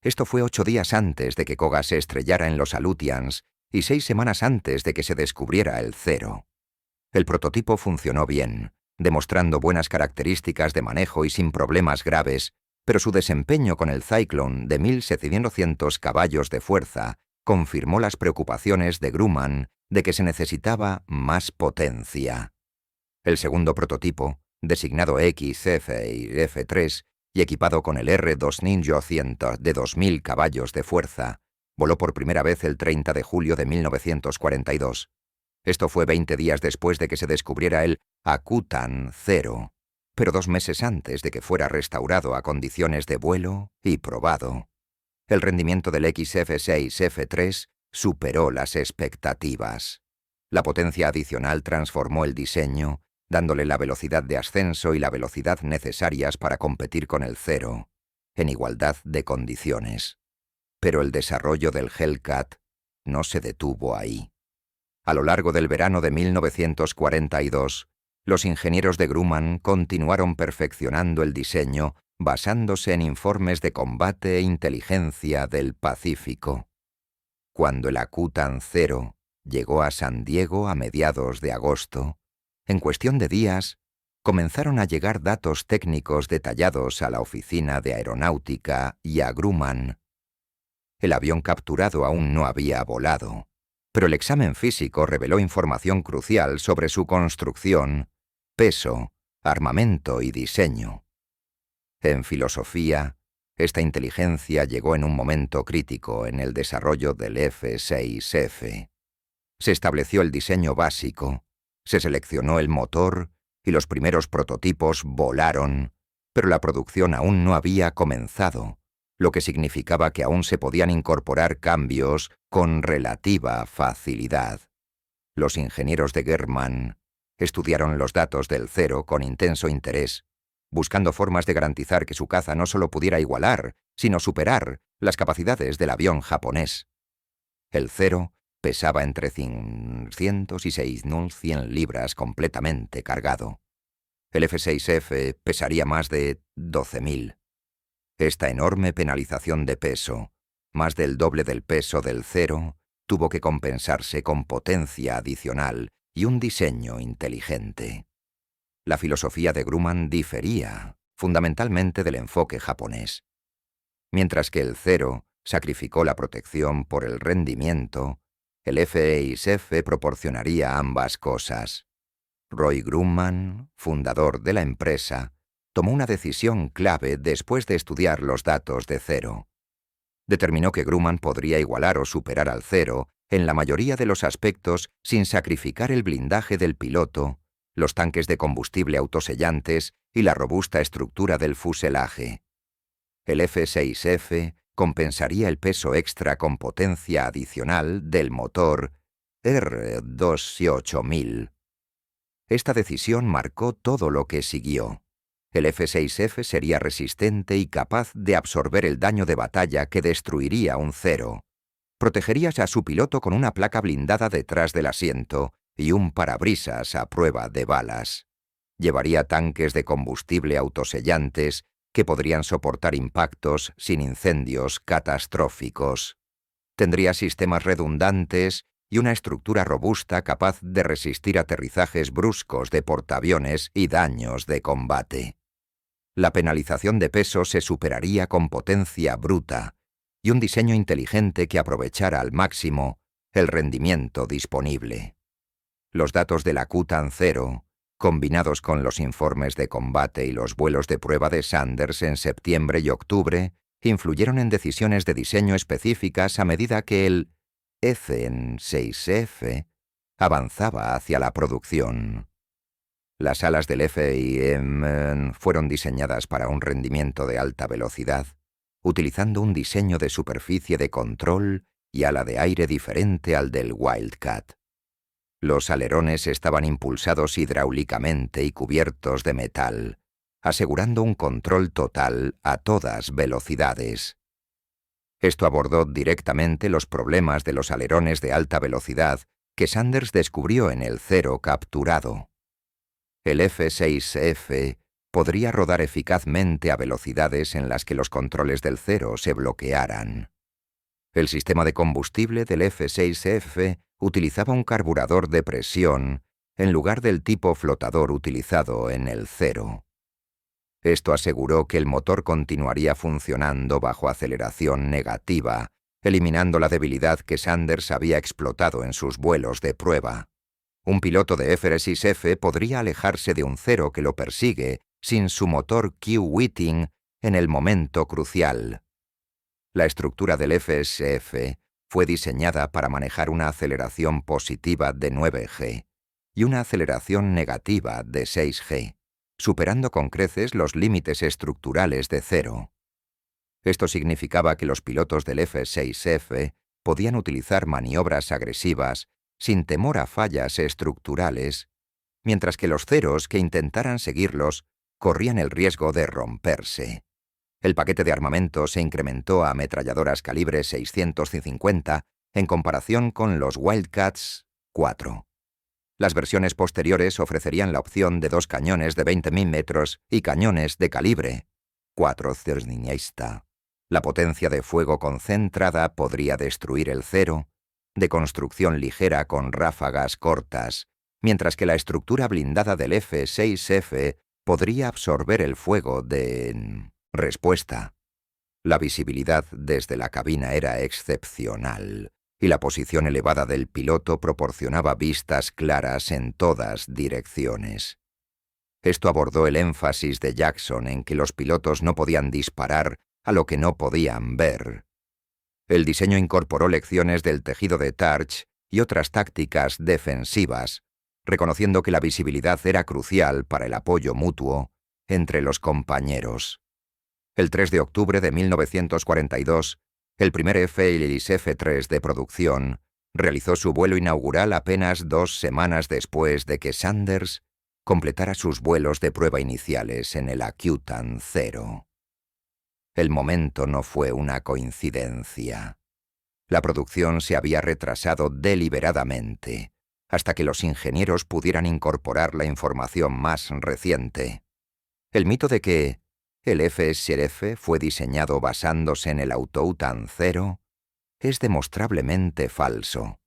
Esto fue 8 días antes de que Koga se estrellara en los Aleutians y 6 semanas antes de que se descubriera el cero. El prototipo funcionó bien, demostrando buenas características de manejo y sin problemas graves, pero su desempeño con el Cyclone de 1.700 caballos de fuerza confirmó las preocupaciones de Grumman de que se necesitaba más potencia. El segundo prototipo, designado XF-3 y equipado con el R-290 de 2.000 caballos de fuerza, voló por primera vez el 30 de julio de 1942. Esto fue 20 días después de que se descubriera el Akutan 0, pero 2 meses antes de que fuera restaurado a condiciones de vuelo y probado. El rendimiento del XF-6F3 superó las expectativas. La potencia adicional transformó el diseño, dándole la velocidad de ascenso y la velocidad necesarias para competir con el cero, en igualdad de condiciones. Pero el desarrollo del Hellcat no se detuvo ahí. A lo largo del verano de 1942, los ingenieros de Grumman continuaron perfeccionando el diseño basándose en informes de combate e inteligencia del Pacífico. Cuando el Akutan 0 llegó a San Diego a mediados de agosto, en cuestión de días, comenzaron a llegar datos técnicos detallados a la Oficina de Aeronáutica y a Grumman. El avión capturado aún no había volado. pero el examen físico reveló información crucial sobre su construcción, peso, armamento y diseño. En filosofía, esta inteligencia llegó en un momento crítico en el desarrollo del F-6F. Se estableció el diseño básico, se seleccionó el motor y los primeros prototipos volaron, pero la producción aún no había comenzado, lo que significaba que aún se podían incorporar cambios con relativa facilidad. Los ingenieros de Germann estudiaron los datos del Zero con intenso interés, buscando formas de garantizar que su caza no solo pudiera igualar, sino superar las capacidades del avión japonés. El Zero pesaba entre 500 y 6.100 libras completamente cargado. El F-6F pesaría más de 12.000. Esta enorme penalización de peso, más del doble del peso del Zero, tuvo que compensarse con potencia adicional y un diseño inteligente. La filosofía de Grumman difería, fundamentalmente, del enfoque japonés. Mientras que el Zero sacrificó la protección por el rendimiento, el F-6F proporcionaría ambas cosas. Roy Grumman, fundador de la empresa, tomó una decisión clave después de estudiar los datos de Zero. Determinó que Grumman podría igualar o superar al Zero en la mayoría de los aspectos sin sacrificar el blindaje del piloto, los tanques de combustible autosellantes y la robusta estructura del fuselaje. El F-6F compensaría el peso extra con potencia adicional del motor R-28000. Esta decisión marcó todo lo que siguió. El F-6F sería resistente y capaz de absorber el daño de batalla que destruiría un Zero. Protegería a su piloto con una placa blindada detrás del asiento y un parabrisas a prueba de balas. Llevaría tanques de combustible autosellantes que podrían soportar impactos sin incendios catastróficos. Tendría sistemas redundantes y una estructura robusta capaz de resistir aterrizajes bruscos de portaaviones y daños de combate. La penalización de peso se superaría con potencia bruta y un diseño inteligente que aprovechara al máximo el rendimiento disponible. Los datos de la Kutan Zero, combinados con los informes de combate y los vuelos de prueba de Sanders en septiembre y octubre, influyeron en decisiones de diseño específicas a medida que el F-6F avanzaba hacia la producción. Las alas del FIM fueron diseñadas para un rendimiento de alta velocidad, utilizando un diseño de superficie de control y ala de aire diferente al del Wildcat. Los alerones estaban impulsados hidráulicamente y cubiertos de metal, asegurando un control total a todas velocidades. Esto abordó directamente los problemas de los alerones de alta velocidad que Sanders descubrió en el Zero capturado. El F-6F podría rodar eficazmente a velocidades en las que los controles del Zero se bloquearan. El sistema de combustible del F-6F utilizaba un carburador de presión en lugar del tipo flotador utilizado en el Zero. Esto aseguró que el motor continuaría funcionando bajo aceleración negativa, eliminando la debilidad que Sanders había explotado en sus vuelos de prueba. Un piloto de F-6F podría alejarse de un Zero que lo persigue sin su motor Q-Whiting en el momento crucial. La estructura del F-6F fue diseñada para manejar una aceleración positiva de 9G y una aceleración negativa de 6G, superando con creces los límites estructurales de Zero. Esto significaba que los pilotos del F-6F podían utilizar maniobras agresivas sin temor a fallas estructurales, mientras que los Zeros que intentaran seguirlos corrían el riesgo de romperse. El paquete de armamento se incrementó a ametralladoras calibre 650 en comparación con los Wildcats 4. Las versiones posteriores ofrecerían la opción de 2 cañones de 20 milímetros y cañones de calibre 4. La potencia de fuego concentrada podría destruir el Zero, de construcción ligera con ráfagas cortas, mientras que la estructura blindada del F-6F podría absorber el fuego de respuesta. La visibilidad desde la cabina era excepcional, y la posición elevada del piloto proporcionaba vistas claras en todas direcciones. Esto abordó el énfasis de Jackson en que los pilotos no podían disparar a lo que no podían ver. El diseño incorporó lecciones del tejido de Targe y otras tácticas defensivas, reconociendo que la visibilidad era crucial para el apoyo mutuo entre los compañeros. El 3 de octubre de 1942, el primer F-Hélice F-3 de producción realizó su vuelo inaugural apenas 2 semanas después de que Sanders completara sus vuelos de prueba iniciales en el Akutan 0. El momento no fue una coincidencia. La producción se había retrasado deliberadamente hasta que los ingenieros pudieran incorporar la información más reciente. El mito de que el F-Sheriff fue diseñado basándose en el Autoutan 0 es demostrablemente falso,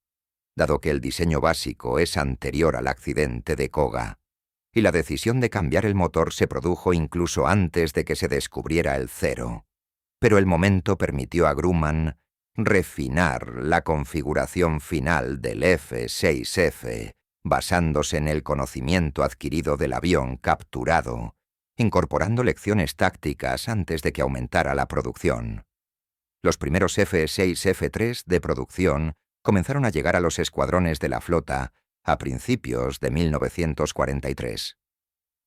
dado que el diseño básico es anterior al accidente de Koga, y la decisión de cambiar el motor se produjo incluso antes de que se descubriera el 0. Pero el momento permitió a Grumman refinar la configuración final del F-6F, basándose en el conocimiento adquirido del avión capturado, incorporando lecciones tácticas antes de que aumentara la producción. Los primeros F-6 F-3 de producción comenzaron a llegar a los escuadrones de la flota a principios de 1943.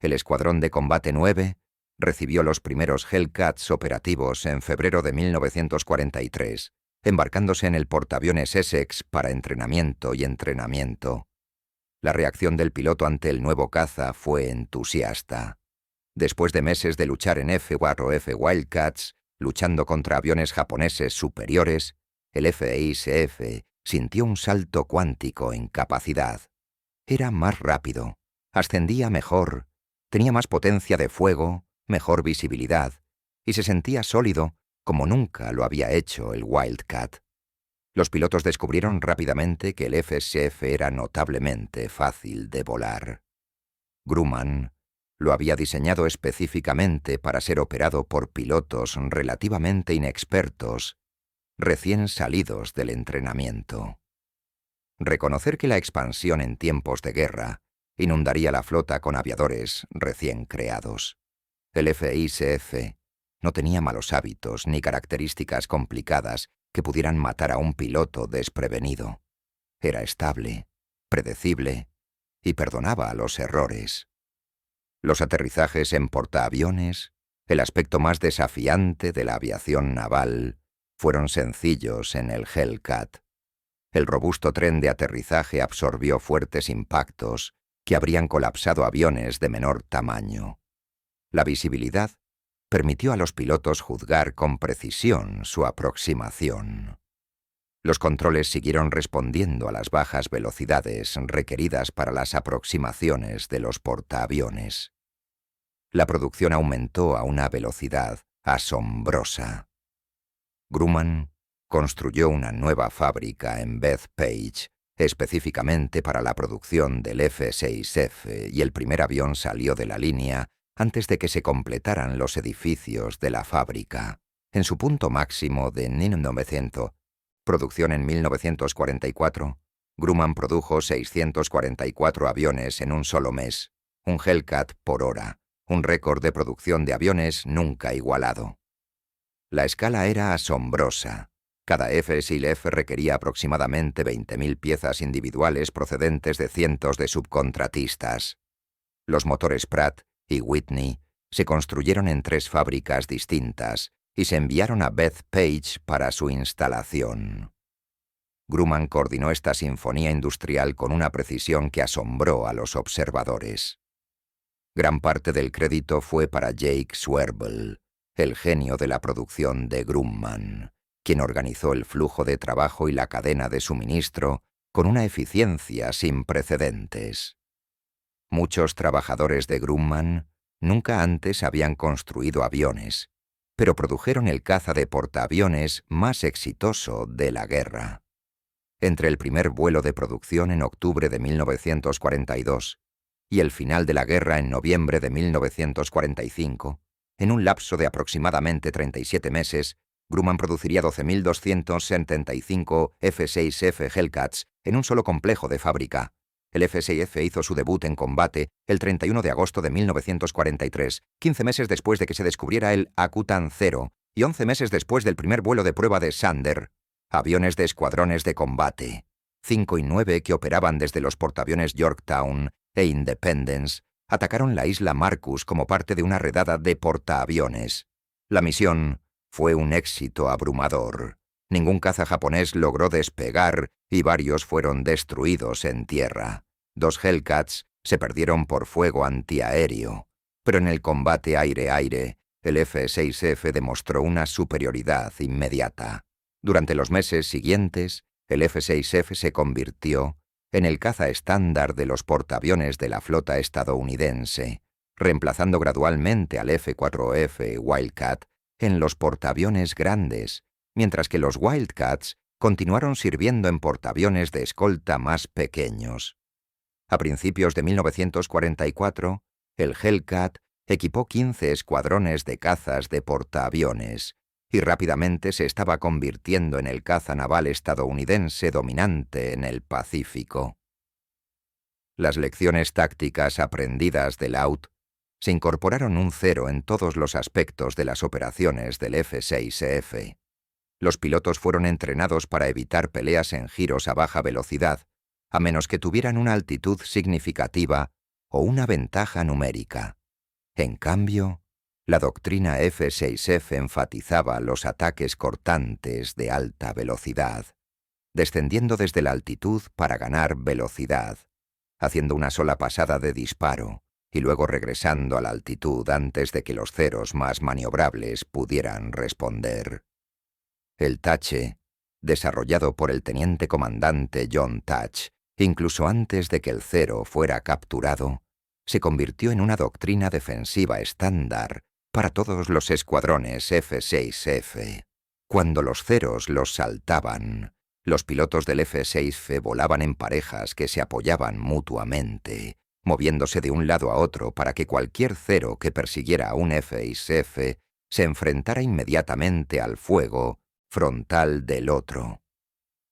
El Escuadrón de Combate 9 recibió los primeros Hellcats operativos en febrero de 1943, embarcándose en el portaaviones Essex para entrenamiento y entrenamiento. La reacción del piloto ante el nuevo caza fue entusiasta. Después de meses de luchar en F-War o F-Wildcats, luchando contra aviones japoneses superiores, el F-6F sintió un salto cuántico en capacidad. Era más rápido, ascendía mejor, tenía más potencia de fuego, mejor visibilidad, y se sentía sólido como nunca lo había hecho el Wildcat. Los pilotos descubrieron rápidamente que el F-6F era notablemente fácil de volar. Grumman lo había diseñado específicamente para ser operado por pilotos relativamente inexpertos, recién salidos del entrenamiento. Reconocer que la expansión en tiempos de guerra inundaría la flota con aviadores recién creados. El F-6F no tenía malos hábitos ni características complicadas que pudieran matar a un piloto desprevenido. Era estable, predecible y perdonaba los errores. Los aterrizajes en portaaviones, el aspecto más desafiante de la aviación naval, fueron sencillos en el Hellcat. El robusto tren de aterrizaje absorbió fuertes impactos que habrían colapsado aviones de menor tamaño. La visibilidad permitió a los pilotos juzgar con precisión su aproximación. Los controles siguieron respondiendo a las bajas velocidades requeridas para las aproximaciones de los portaaviones. La producción aumentó a una velocidad asombrosa. Grumman construyó una nueva fábrica en Bethpage, específicamente para la producción del F-6F, y el primer avión salió de la línea antes de que se completaran los edificios de la fábrica. En su punto máximo de 1900, producción en 1944, Grumman produjo 644 aviones en un solo mes, un Hellcat por hora, un récord de producción de aviones nunca igualado. La escala era asombrosa. Cada F-6F requería aproximadamente 20.000 piezas individuales procedentes de cientos de subcontratistas. Los motores Pratt y Whitney se construyeron en 3 fábricas distintas y se enviaron a Bethpage para su instalación. Grumman coordinó esta sinfonía industrial con una precisión que asombró a los observadores. Gran parte del crédito fue para Jake Swerbel, el genio de la producción de Grumman, quien organizó el flujo de trabajo y la cadena de suministro con una eficiencia sin precedentes. Muchos trabajadores de Grumman nunca antes habían construido aviones, pero produjeron el caza de portaaviones más exitoso de la guerra. Entre el primer vuelo de producción en octubre de 1942 y el final de la guerra en noviembre de 1945, en un lapso de aproximadamente 37 meses, Grumman produciría 12.275 F-6F Hellcats en un solo complejo de fábrica. El F-6F hizo su debut en combate el 31 de agosto de 1943, 15 meses después de que se descubriera el Akutan 0 y 11 meses después del primer vuelo de prueba de Sander. Aviones de escuadrones de combate, 5 y 9 que operaban desde los portaaviones Yorktown e Independence, atacaron la isla Marcus como parte de una redada de portaaviones. La misión fue un éxito abrumador. Ningún caza japonés logró despegar y varios fueron destruidos en tierra. 2 Hellcats se perdieron por fuego antiaéreo, pero en el combate aire-aire, el F-6F demostró una superioridad inmediata. Durante los meses siguientes, el F-6F se convirtió en el caza estándar de los portaaviones de la flota estadounidense, reemplazando gradualmente al F-4F Wildcat en los portaaviones grandes, mientras que los Wildcats continuaron sirviendo en portaaviones de escolta más pequeños. A principios de 1944, el Hellcat equipó 15 escuadrones de cazas de portaaviones y rápidamente se estaba convirtiendo en el caza naval estadounidense dominante en el Pacífico. Las lecciones tácticas aprendidas de Laut se incorporaron un 0 en todos los aspectos de las operaciones del F-6F. Los pilotos fueron entrenados para evitar peleas en giros a baja velocidad, a menos que tuvieran una altitud significativa o una ventaja numérica. En cambio, la doctrina F-6F enfatizaba los ataques cortantes de alta velocidad, descendiendo desde la altitud para ganar velocidad, haciendo una sola pasada de disparo y luego regresando a la altitud antes de que los ceros más maniobrables pudieran responder. El Tache, desarrollado por el teniente comandante John Touch, incluso antes de que el cero fuera capturado, se convirtió en una doctrina defensiva estándar para todos los escuadrones F-6F. Cuando los ceros los saltaban, los pilotos del F-6F volaban en parejas que se apoyaban mutuamente, moviéndose de un lado a otro para que cualquier cero que persiguiera a un F-6F se enfrentara inmediatamente al fuego frontal del otro.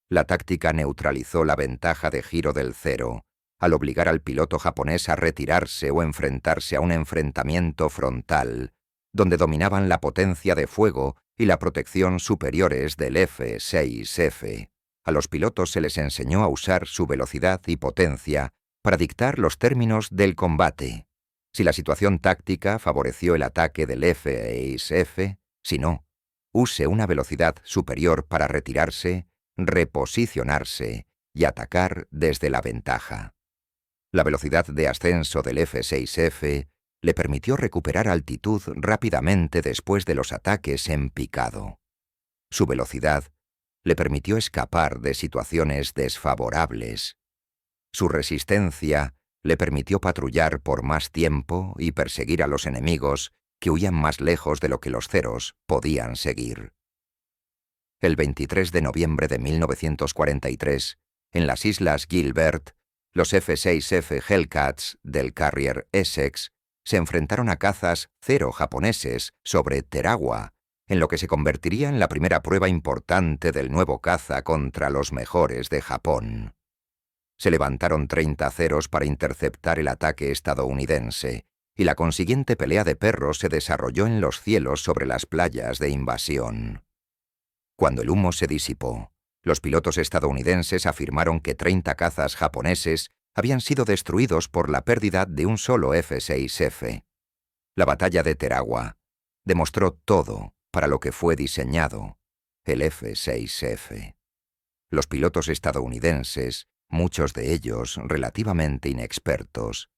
La táctica neutralizó la ventaja de giro del cero, al obligar al piloto japonés a retirarse o enfrentarse a un enfrentamiento frontal, donde dominaban la potencia de fuego y la protección superiores del F-6F. A los pilotos se les enseñó a usar su velocidad y potencia para dictar los términos del combate. Si la situación táctica favoreció el ataque del F-6F, si no, use una velocidad superior para retirarse, reposicionarse y atacar desde la ventaja. La velocidad de ascenso del F-6F le permitió recuperar altitud rápidamente después de los ataques en picado. Su velocidad le permitió escapar de situaciones desfavorables. Su resistencia le permitió patrullar por más tiempo y perseguir a los enemigos que huían más lejos de lo que los ceros podían seguir. El 23 de noviembre de 1943, en las Islas Gilbert, los F-6F Hellcats del carrier Essex se enfrentaron a cazas cero japoneses sobre Tarawa, en lo que se convertiría en la primera prueba importante del nuevo caza contra los mejores de Japón. Se levantaron 30 ceros para interceptar el ataque estadounidense, y la consiguiente pelea de perros se desarrolló en los cielos sobre las playas de invasión. Cuando el humo se disipó, los pilotos estadounidenses afirmaron que 30 cazas japoneses habían sido destruidos por la pérdida de un solo F-6F. La batalla de Tarawa demostró todo para lo que fue diseñado, el F-6F. Los pilotos estadounidenses, muchos de ellos relativamente inexpertos,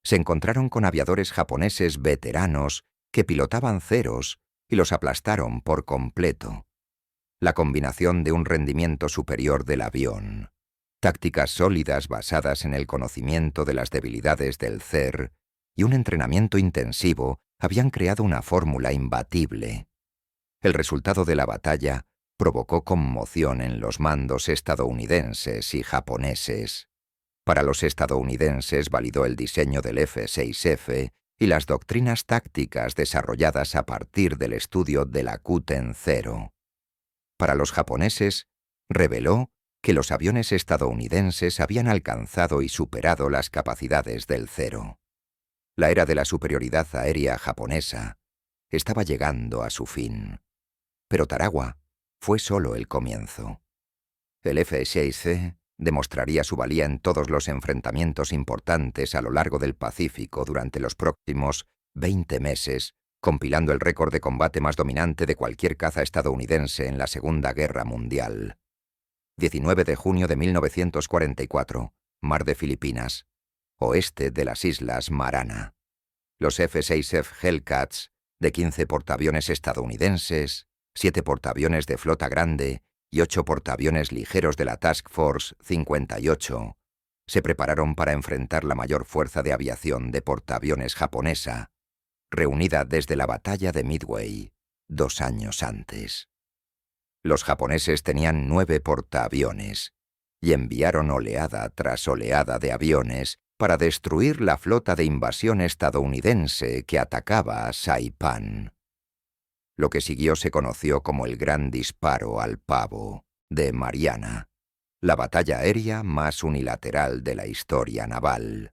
se encontraron con aviadores japoneses veteranos que pilotaban ceros y los aplastaron por completo. La combinación de un rendimiento superior del avión, tácticas sólidas basadas en el conocimiento de las debilidades del CER y un entrenamiento intensivo habían creado una fórmula imbatible. El resultado de la batalla provocó conmoción en los mandos estadounidenses y japoneses. Para los estadounidenses validó el diseño del F-6F y las doctrinas tácticas desarrolladas a partir del estudio del Akuten 0. Para los japoneses, reveló que los aviones estadounidenses habían alcanzado y superado las capacidades del Cero. La era de la superioridad aérea japonesa estaba llegando a su fin. Pero Tarawa fue solo el comienzo. El F-6C demostraría su valía en todos los enfrentamientos importantes a lo largo del Pacífico durante los próximos 20 meses, compilando el récord de combate más dominante de cualquier caza estadounidense en la Segunda Guerra Mundial. 19 de junio de 1944, Mar de Filipinas, oeste de las Islas Marana. Los F-6F Hellcats, de 15 portaaviones estadounidenses, 7 portaaviones de flota grande y 8 portaaviones ligeros de la Task Force 58, se prepararon para enfrentar la mayor fuerza de aviación de portaaviones japonesa, reunida desde la batalla de Midway, 2 años antes. Los japoneses tenían 9 portaaviones y enviaron oleada tras oleada de aviones para destruir la flota de invasión estadounidense que atacaba a Saipán. Lo que siguió se conoció como el Gran Disparo al Pavo de Mariana, la batalla aérea más unilateral de la historia naval.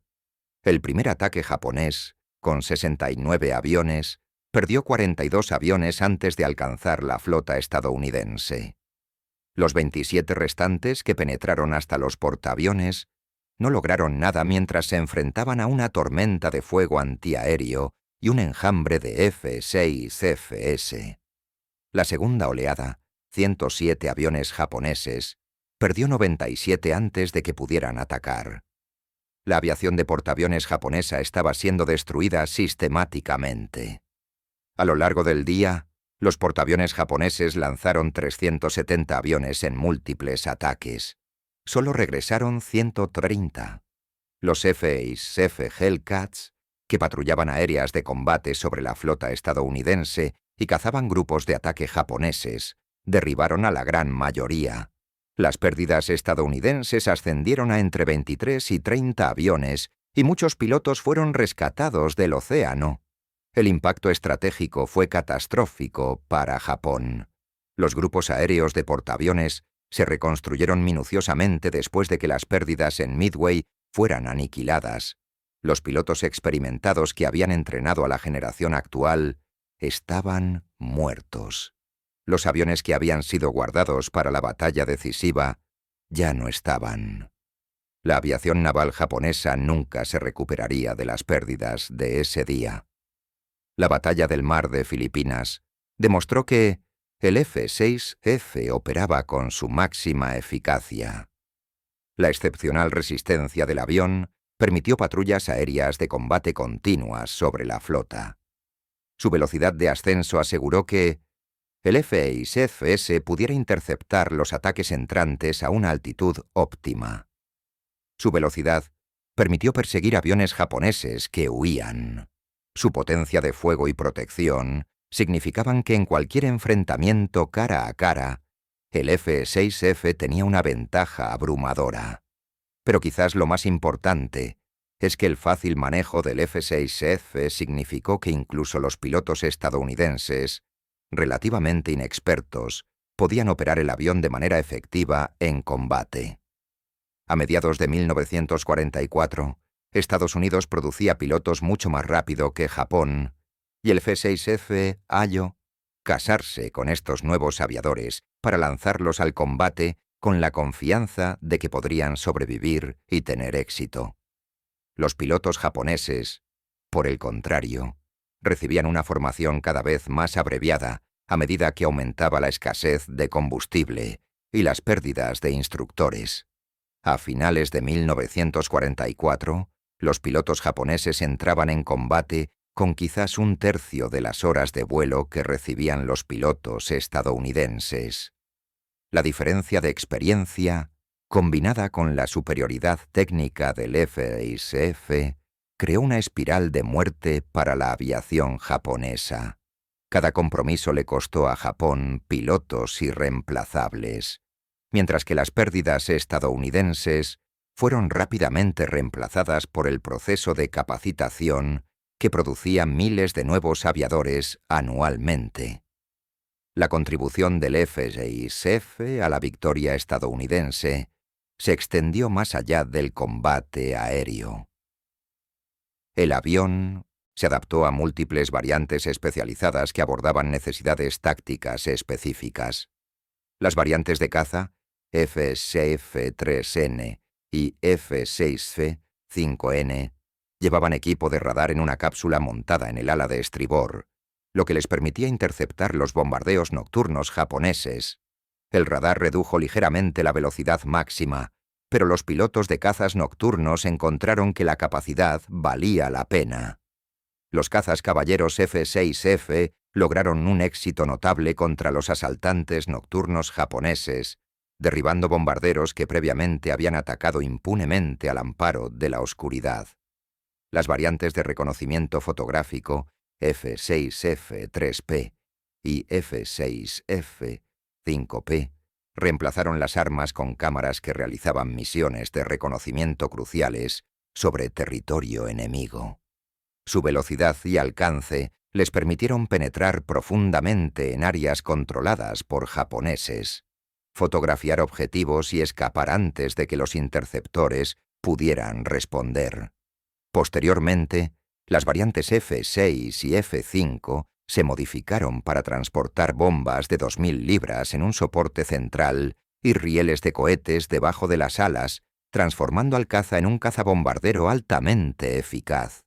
El primer ataque japonés, con 69 aviones, perdió 42 aviones antes de alcanzar la flota estadounidense. Los 27 restantes, que penetraron hasta los portaaviones, no lograron nada mientras se enfrentaban a una tormenta de fuego antiaéreo y un enjambre de F-6FS. La segunda oleada, 107 aviones japoneses, perdió 97 antes de que pudieran atacar. La aviación de portaaviones japonesa estaba siendo destruida sistemáticamente. A lo largo del día, los portaaviones japoneses lanzaron 370 aviones en múltiples ataques. Solo regresaron 130. Los F-6F Hellcats, que patrullaban aéreas de combate sobre la flota estadounidense y cazaban grupos de ataque japoneses, derribaron a la gran mayoría. Las pérdidas estadounidenses ascendieron a entre 23 y 30 aviones y muchos pilotos fueron rescatados del océano. El impacto estratégico fue catastrófico para Japón. Los grupos aéreos de portaaviones se reconstruyeron minuciosamente después de que las pérdidas en Midway fueran aniquiladas. Los pilotos experimentados que habían entrenado a la generación actual estaban muertos. Los aviones que habían sido guardados para la batalla decisiva ya no estaban. La aviación naval japonesa nunca se recuperaría de las pérdidas de ese día. La batalla del Mar de Filipinas demostró que el F-6F operaba con su máxima eficacia. La excepcional resistencia del avión permitió patrullas aéreas de combate continuas sobre la flota. Su velocidad de ascenso aseguró que el F-6FS pudiera interceptar los ataques entrantes a una altitud óptima. Su velocidad permitió perseguir aviones japoneses que huían. Su potencia de fuego y protección significaban que en cualquier enfrentamiento cara a cara, el F-6F tenía una ventaja abrumadora. Pero quizás lo más importante es que el fácil manejo del F-6F significó que incluso los pilotos estadounidenses, relativamente inexpertos, podían operar el avión de manera efectiva en combate. A mediados de 1944, Estados Unidos producía pilotos mucho más rápido que Japón, y el F-6F halló casarse con estos nuevos aviadores para lanzarlos al combate con la confianza de que podrían sobrevivir y tener éxito. Los pilotos japoneses, por el contrario, recibían una formación cada vez más abreviada a medida que aumentaba la escasez de combustible y las pérdidas de instructores. A finales de 1944, los pilotos japoneses entraban en combate con quizás un tercio de las horas de vuelo que recibían los pilotos estadounidenses. La diferencia de experiencia, combinada con la superioridad técnica del F-6F, creó una espiral de muerte para la aviación japonesa. Cada compromiso le costó a Japón pilotos irreemplazables, mientras que las pérdidas estadounidenses fueron rápidamente reemplazadas por el proceso de capacitación que producía miles de nuevos aviadores anualmente. La contribución del F-6F a la victoria estadounidense se extendió más allá del combate aéreo. El avión se adaptó a múltiples variantes especializadas que abordaban necesidades tácticas específicas. Las variantes de caza, F-6F-3N y F-6F-5N, llevaban equipo de radar en una cápsula montada en el ala de estribor, lo que les permitía interceptar los bombardeos nocturnos japoneses. El radar redujo ligeramente la velocidad máxima, pero los pilotos de cazas nocturnos encontraron que la capacidad valía la pena. Los cazas caballeros F-6F lograron un éxito notable contra los asaltantes nocturnos japoneses, derribando bombarderos que previamente habían atacado impunemente al amparo de la oscuridad. Las variantes de reconocimiento fotográfico F-6F-3P y F-6F-5P reemplazaron las armas con cámaras que realizaban misiones de reconocimiento cruciales sobre territorio enemigo. Su velocidad y alcance les permitieron penetrar profundamente en áreas controladas por japoneses, fotografiar objetivos y escapar antes de que los interceptores pudieran responder. Posteriormente, las variantes F-6 y F-5 se modificaron para transportar bombas de 2.000 libras en un soporte central y rieles de cohetes debajo de las alas, transformando al caza en un cazabombardero altamente eficaz.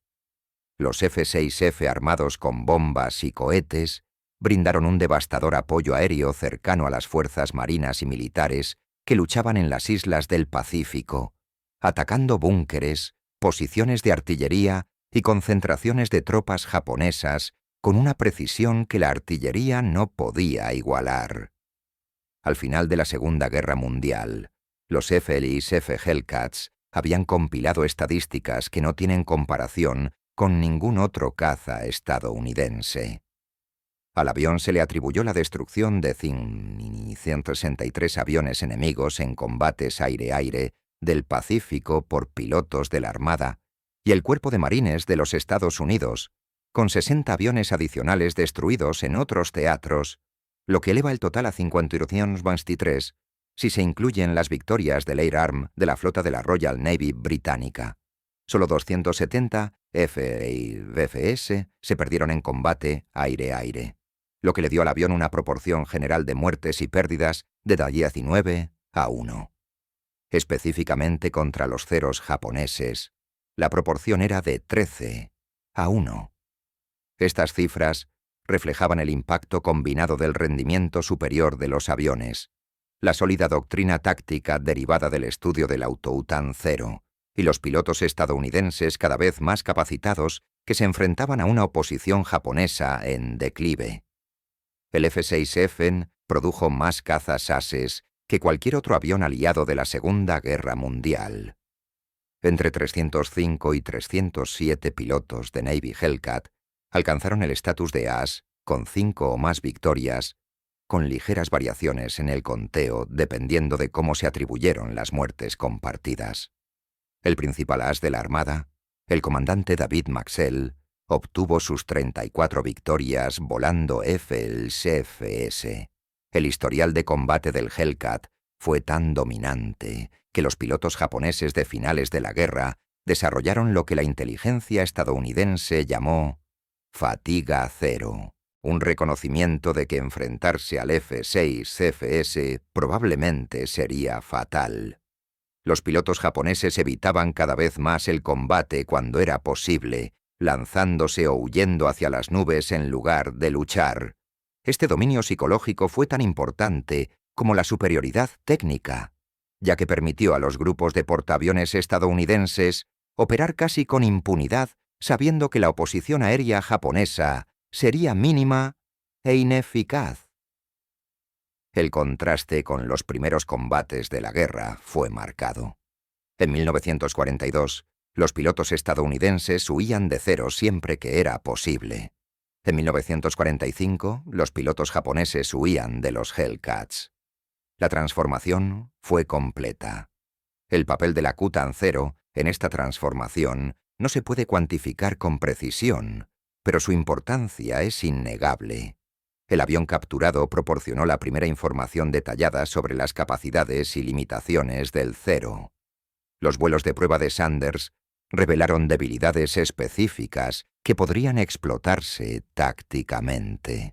Los F-6F armados con bombas y cohetes brindaron un devastador apoyo aéreo cercano a las fuerzas marinas y militares que luchaban en las islas del Pacífico, atacando búnkeres, posiciones de artillería y concentraciones de tropas japonesas con una precisión que la artillería no podía igualar. Al final de la Segunda Guerra Mundial, los F-6F Hellcats habían compilado estadísticas que no tienen comparación con ningún otro caza estadounidense. Al avión se le atribuyó la destrucción de 163 aviones enemigos en combates aire-aire del Pacífico por pilotos de la Armada y el Cuerpo de Marines de los Estados Unidos, con 60 aviones adicionales destruidos en otros teatros, lo que eleva el total a 53 si se incluyen las victorias del Air Arm de la flota de la Royal Navy británica. Solo 270 F-6F se perdieron en combate aire-aire, lo que le dio al avión una proporción general de muertes y pérdidas de 19-1. Específicamente contra los ceros japoneses, la proporción era de 13-1. Estas cifras reflejaban el impacto combinado del rendimiento superior de los aviones, la sólida doctrina táctica derivada del estudio del Auto-UTAN 0 y los pilotos estadounidenses cada vez más capacitados que se enfrentaban a una oposición japonesa en declive. El F-6F produjo más cazas Ases que cualquier otro avión aliado de la Segunda Guerra Mundial. Entre 305 y 307 pilotos de Navy Hellcat alcanzaron el estatus de As con 5 o más victorias, con ligeras variaciones en el conteo dependiendo de cómo se atribuyeron las muertes compartidas. El principal as de la Armada, el comandante David Maxell, obtuvo sus 34 victorias volando F-6Fs. El historial de combate del Hellcat fue tan dominante que los pilotos japoneses de finales de la guerra desarrollaron lo que la inteligencia estadounidense llamó fatiga cero, un reconocimiento de que enfrentarse al F-6Fs probablemente sería fatal. Los pilotos japoneses evitaban cada vez más el combate cuando era posible, lanzándose o huyendo hacia las nubes en lugar de luchar. Este dominio psicológico fue tan importante como la superioridad técnica, ya que permitió a los grupos de portaaviones estadounidenses operar casi con impunidad, sabiendo que la oposición aérea japonesa sería mínima e ineficaz. El contraste con los primeros combates de la guerra fue marcado. En 1942, los pilotos estadounidenses huían de cero siempre que era posible. En 1945, los pilotos japoneses huían de los Hellcats. La transformación fue completa. El papel de la Kutan 0 en esta transformación no se puede cuantificar con precisión, pero su importancia es innegable. El avión capturado proporcionó la primera información detallada sobre las capacidades y limitaciones del Zero. Los vuelos de prueba de Sanders revelaron debilidades específicas que podrían explotarse tácticamente.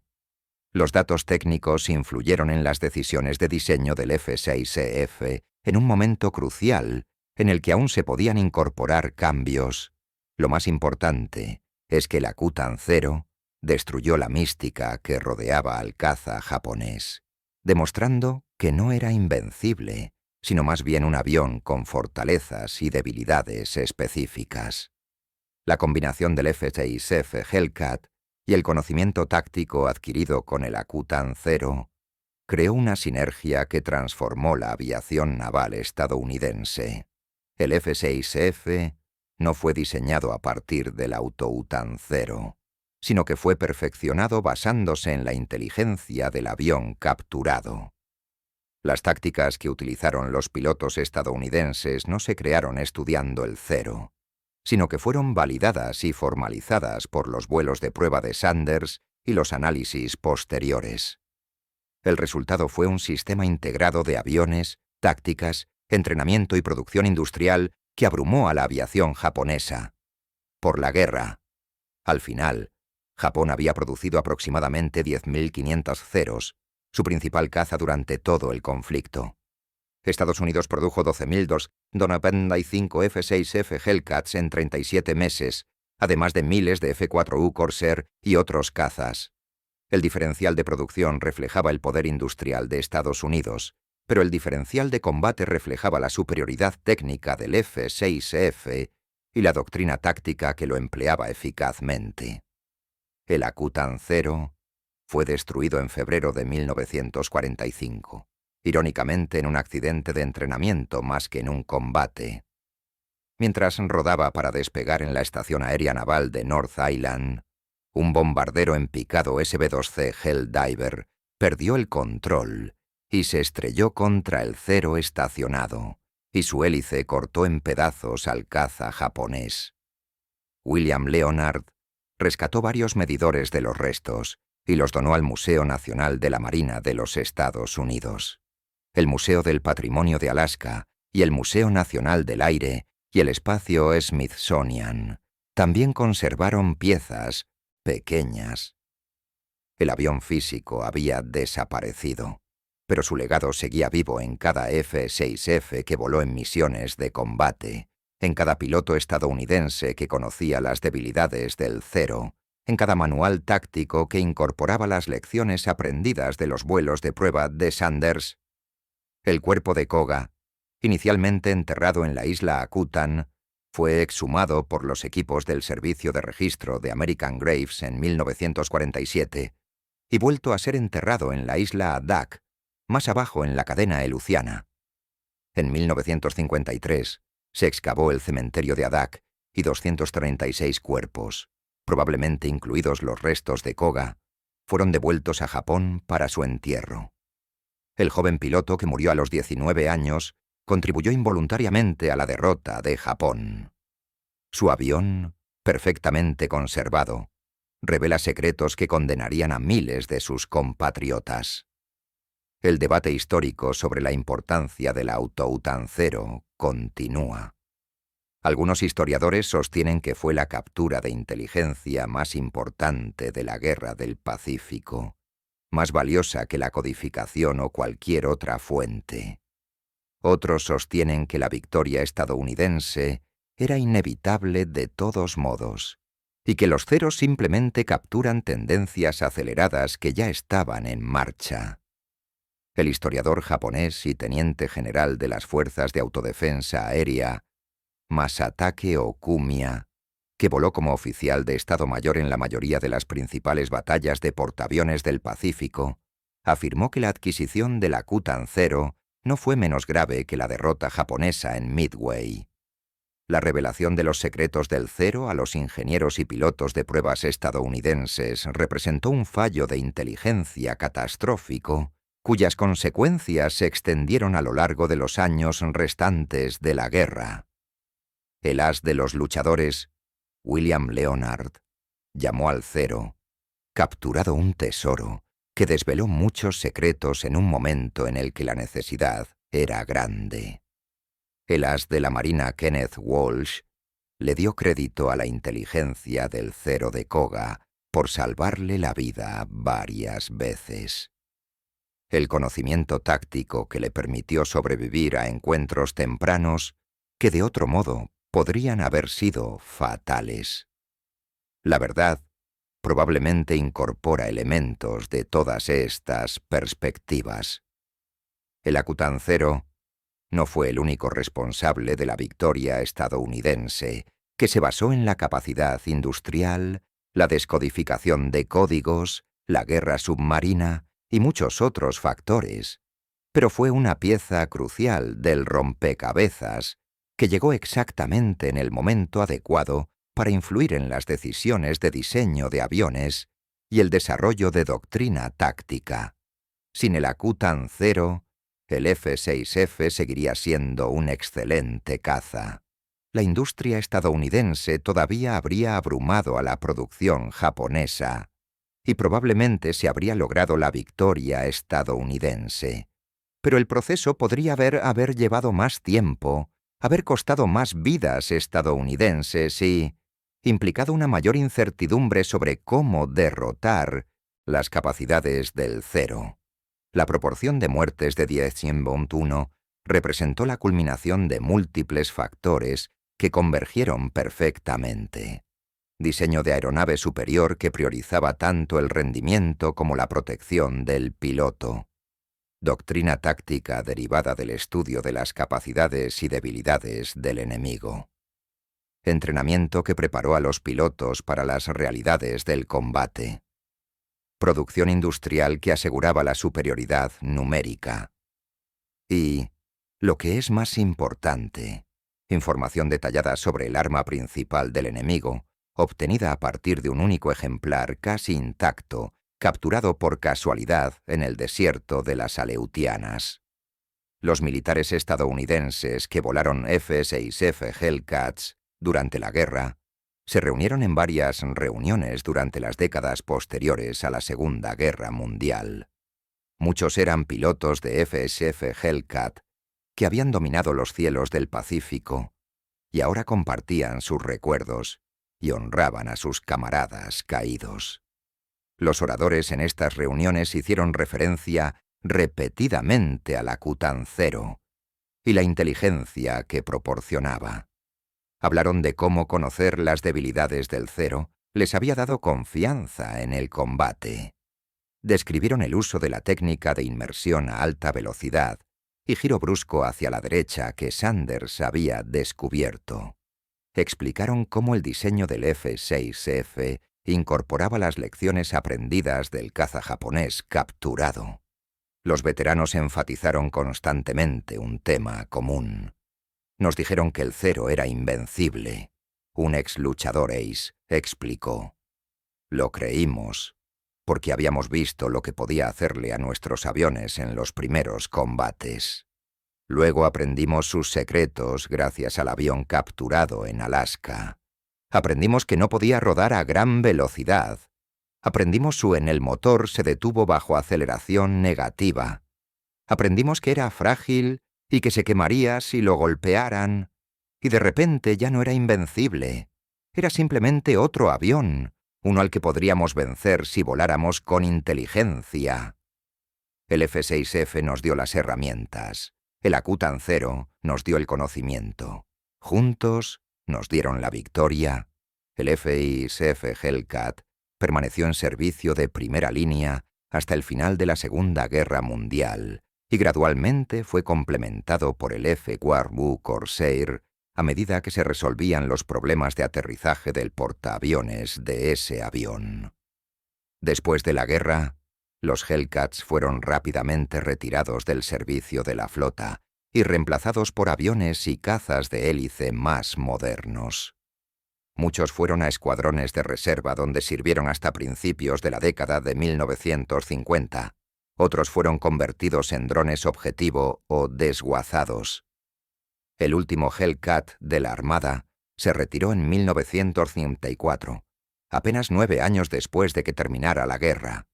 Los datos técnicos influyeron en las decisiones de diseño del F-6EF en un momento crucial en el que aún se podían incorporar cambios. Lo más importante es que el Akutan Zero destruyó la mística que rodeaba al caza japonés, demostrando que no era invencible, sino más bien un avión con fortalezas y debilidades específicas. La combinación del F-6F Hellcat y el conocimiento táctico adquirido con el Akutan Zero creó una sinergia que transformó la aviación naval estadounidense. El F-6F no fue diseñado a partir del Auto-UTAN Zero, sino que fue perfeccionado basándose en la inteligencia del avión capturado. Las tácticas que utilizaron los pilotos estadounidenses no se crearon estudiando el Zero, sino que fueron validadas y formalizadas por los vuelos de prueba de Sanders y los análisis posteriores. El resultado fue un sistema integrado de aviones, tácticas, entrenamiento y producción industrial que abrumó a la aviación japonesa. Por la guerra. Al final, Japón había producido aproximadamente 10.500 Zeros, su principal caza durante todo el conflicto. Estados Unidos produjo 12.295 F-6F Hellcats en 37 meses, además de miles de F-4U Corsair y otros cazas. El diferencial de producción reflejaba el poder industrial de Estados Unidos, pero el diferencial de combate reflejaba la superioridad técnica del F-6F y la doctrina táctica que lo empleaba eficazmente. El Akutan Zero fue destruido en febrero de 1945, irónicamente en un accidente de entrenamiento más que en un combate. Mientras rodaba para despegar en la estación aérea naval de North Island, un bombardero en picado SB-2C Helldiver perdió el control y se estrelló contra el Zero estacionado, y su hélice cortó en pedazos al caza japonés. William Leonard rescató varios medidores de los restos y los donó al Museo Nacional de la Marina de los Estados Unidos, el Museo del Patrimonio de Alaska y el Museo Nacional del Aire y el Espacio Smithsonian. También conservaron piezas pequeñas. El avión físico había desaparecido, pero su legado seguía vivo en cada F-6F que voló en misiones de combate, en cada piloto estadounidense que conocía las debilidades del Zero, en cada manual táctico que incorporaba las lecciones aprendidas de los vuelos de prueba de Sanders. El cuerpo de Koga, inicialmente enterrado en la isla Akutan, fue exhumado por los equipos del Servicio de Registro de American Graves en 1947 y vuelto a ser enterrado en la isla Adak, más abajo en la cadena Aleutiana. En 1953 se excavó el cementerio de Adak y 236 cuerpos, probablemente incluidos los restos de Koga, fueron devueltos a Japón para su entierro. El joven piloto, que murió a los 19 años, contribuyó involuntariamente a la derrota de Japón. Su avión, perfectamente conservado, revela secretos que condenarían a miles de sus compatriotas. El debate histórico sobre la importancia del Auto-UTAN Zero continúa. Algunos historiadores sostienen que fue la captura de inteligencia más importante de la Guerra del Pacífico, más valiosa que la codificación o cualquier otra fuente. Otros sostienen que la victoria estadounidense era inevitable de todos modos, y que los Zeros simplemente capturan tendencias aceleradas que ya estaban en marcha. El historiador japonés y teniente general de las Fuerzas de Autodefensa Aérea, Masatake Okumiya, que voló como oficial de Estado Mayor en la mayoría de las principales batallas de portaaviones del Pacífico, afirmó que la adquisición del Akutan Zero no fue menos grave que la derrota japonesa en Midway. La revelación de los secretos del Zero a los ingenieros y pilotos de pruebas estadounidenses representó un fallo de inteligencia catastrófico, cuyas consecuencias se extendieron a lo largo de los años restantes de la guerra. El as de los luchadores, William Leonard, llamó al Zero, capturado un tesoro, que desveló muchos secretos en un momento en el que la necesidad era grande. El as de la Marina Kenneth Walsh le dio crédito a la inteligencia del Cero de Koga por salvarle la vida varias veces. El conocimiento táctico que le permitió sobrevivir a encuentros tempranos que de otro modo podrían haber sido fatales. La verdad probablemente incorpora elementos de todas estas perspectivas. El Akutancero no fue el único responsable de la victoria estadounidense, que se basó en la capacidad industrial, la descodificación de códigos, la guerra submarina y muchos otros factores, pero fue una pieza crucial del rompecabezas que llegó exactamente en el momento adecuado para influir en las decisiones de diseño de aviones y el desarrollo de doctrina táctica. Sin el Akutancero, el F-6F seguiría siendo un excelente caza. La industria estadounidense todavía habría abrumado a la producción japonesa, y probablemente se habría logrado la victoria estadounidense. Pero el proceso podría haber llevado más tiempo, haber costado más vidas estadounidenses y implicado una mayor incertidumbre sobre cómo derrotar las capacidades del Cero. La proporción de muertes de Dien-Bien-Phu representó la culminación de múltiples factores que convergieron perfectamente. Diseño de aeronave superior que priorizaba tanto el rendimiento como la protección del piloto. Doctrina táctica derivada del estudio de las capacidades y debilidades del enemigo. Entrenamiento que preparó a los pilotos para las realidades del combate. Producción industrial que aseguraba la superioridad numérica. Y, lo que es más importante, información detallada sobre el arma principal del enemigo, obtenida a partir de un único ejemplar casi intacto, capturado por casualidad en el desierto de las Aleutianas. Los militares estadounidenses que volaron F-6F Hellcats durante la guerra se reunieron en varias reuniones durante las décadas posteriores a la Segunda Guerra Mundial. Muchos eran pilotos de F-6F Hellcat que habían dominado los cielos del Pacífico y ahora compartían sus recuerdos y honraban a sus camaradas caídos. Los oradores en estas reuniones hicieron referencia repetidamente al Akutancero y la inteligencia que proporcionaba. Hablaron de cómo conocer las debilidades del Cero les había dado confianza en el combate. Describieron el uso de la técnica de inmersión a alta velocidad y giro brusco hacia la derecha que Sanders había descubierto. Explicaron cómo el diseño del F-6F incorporaba las lecciones aprendidas del caza japonés capturado. Los veteranos enfatizaron constantemente un tema común. Nos dijeron que el Cero era invencible. Un ex luchador ace explicó. Lo creímos, porque habíamos visto lo que podía hacerle a nuestros aviones en los primeros combates. Luego aprendimos sus secretos gracias al avión capturado en Alaska. Aprendimos que no podía rodar a gran velocidad. Aprendimos en el motor se detuvo bajo aceleración negativa. Aprendimos que era frágil y que se quemaría si lo golpearan. Y de repente ya no era invencible. Era simplemente otro avión, uno al que podríamos vencer si voláramos con inteligencia. El F-6F nos dio las herramientas. El Akutancero nos dio el conocimiento. Juntos nos dieron la victoria. El F-6F Hellcat permaneció en servicio de primera línea hasta el final de la Segunda Guerra Mundial y gradualmente fue complementado por el F-4U Corsair a medida que se resolvían los problemas de aterrizaje del portaaviones de ese avión. Después de la guerra, los Hellcats fueron rápidamente retirados del servicio de la flota y reemplazados por aviones y cazas de hélice más modernos. Muchos fueron a escuadrones de reserva donde sirvieron hasta principios de la década de 1950. Otros fueron convertidos en drones objetivo o desguazados. El último Hellcat de la Armada se retiró en 1954, apenas 9 años después de que terminara la guerra.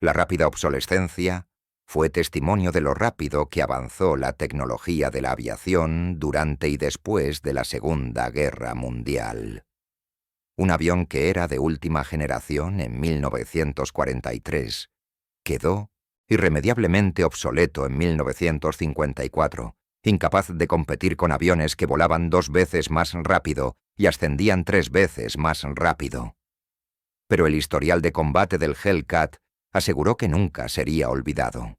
La rápida obsolescencia fue testimonio de lo rápido que avanzó la tecnología de la aviación durante y después de la Segunda Guerra Mundial. Un avión que era de última generación en 1943 quedó irremediablemente obsoleto en 1954, incapaz de competir con aviones que volaban 2 veces más rápido y ascendían 3 veces más rápido. Pero el historial de combate del Hellcat aseguró que nunca sería olvidado.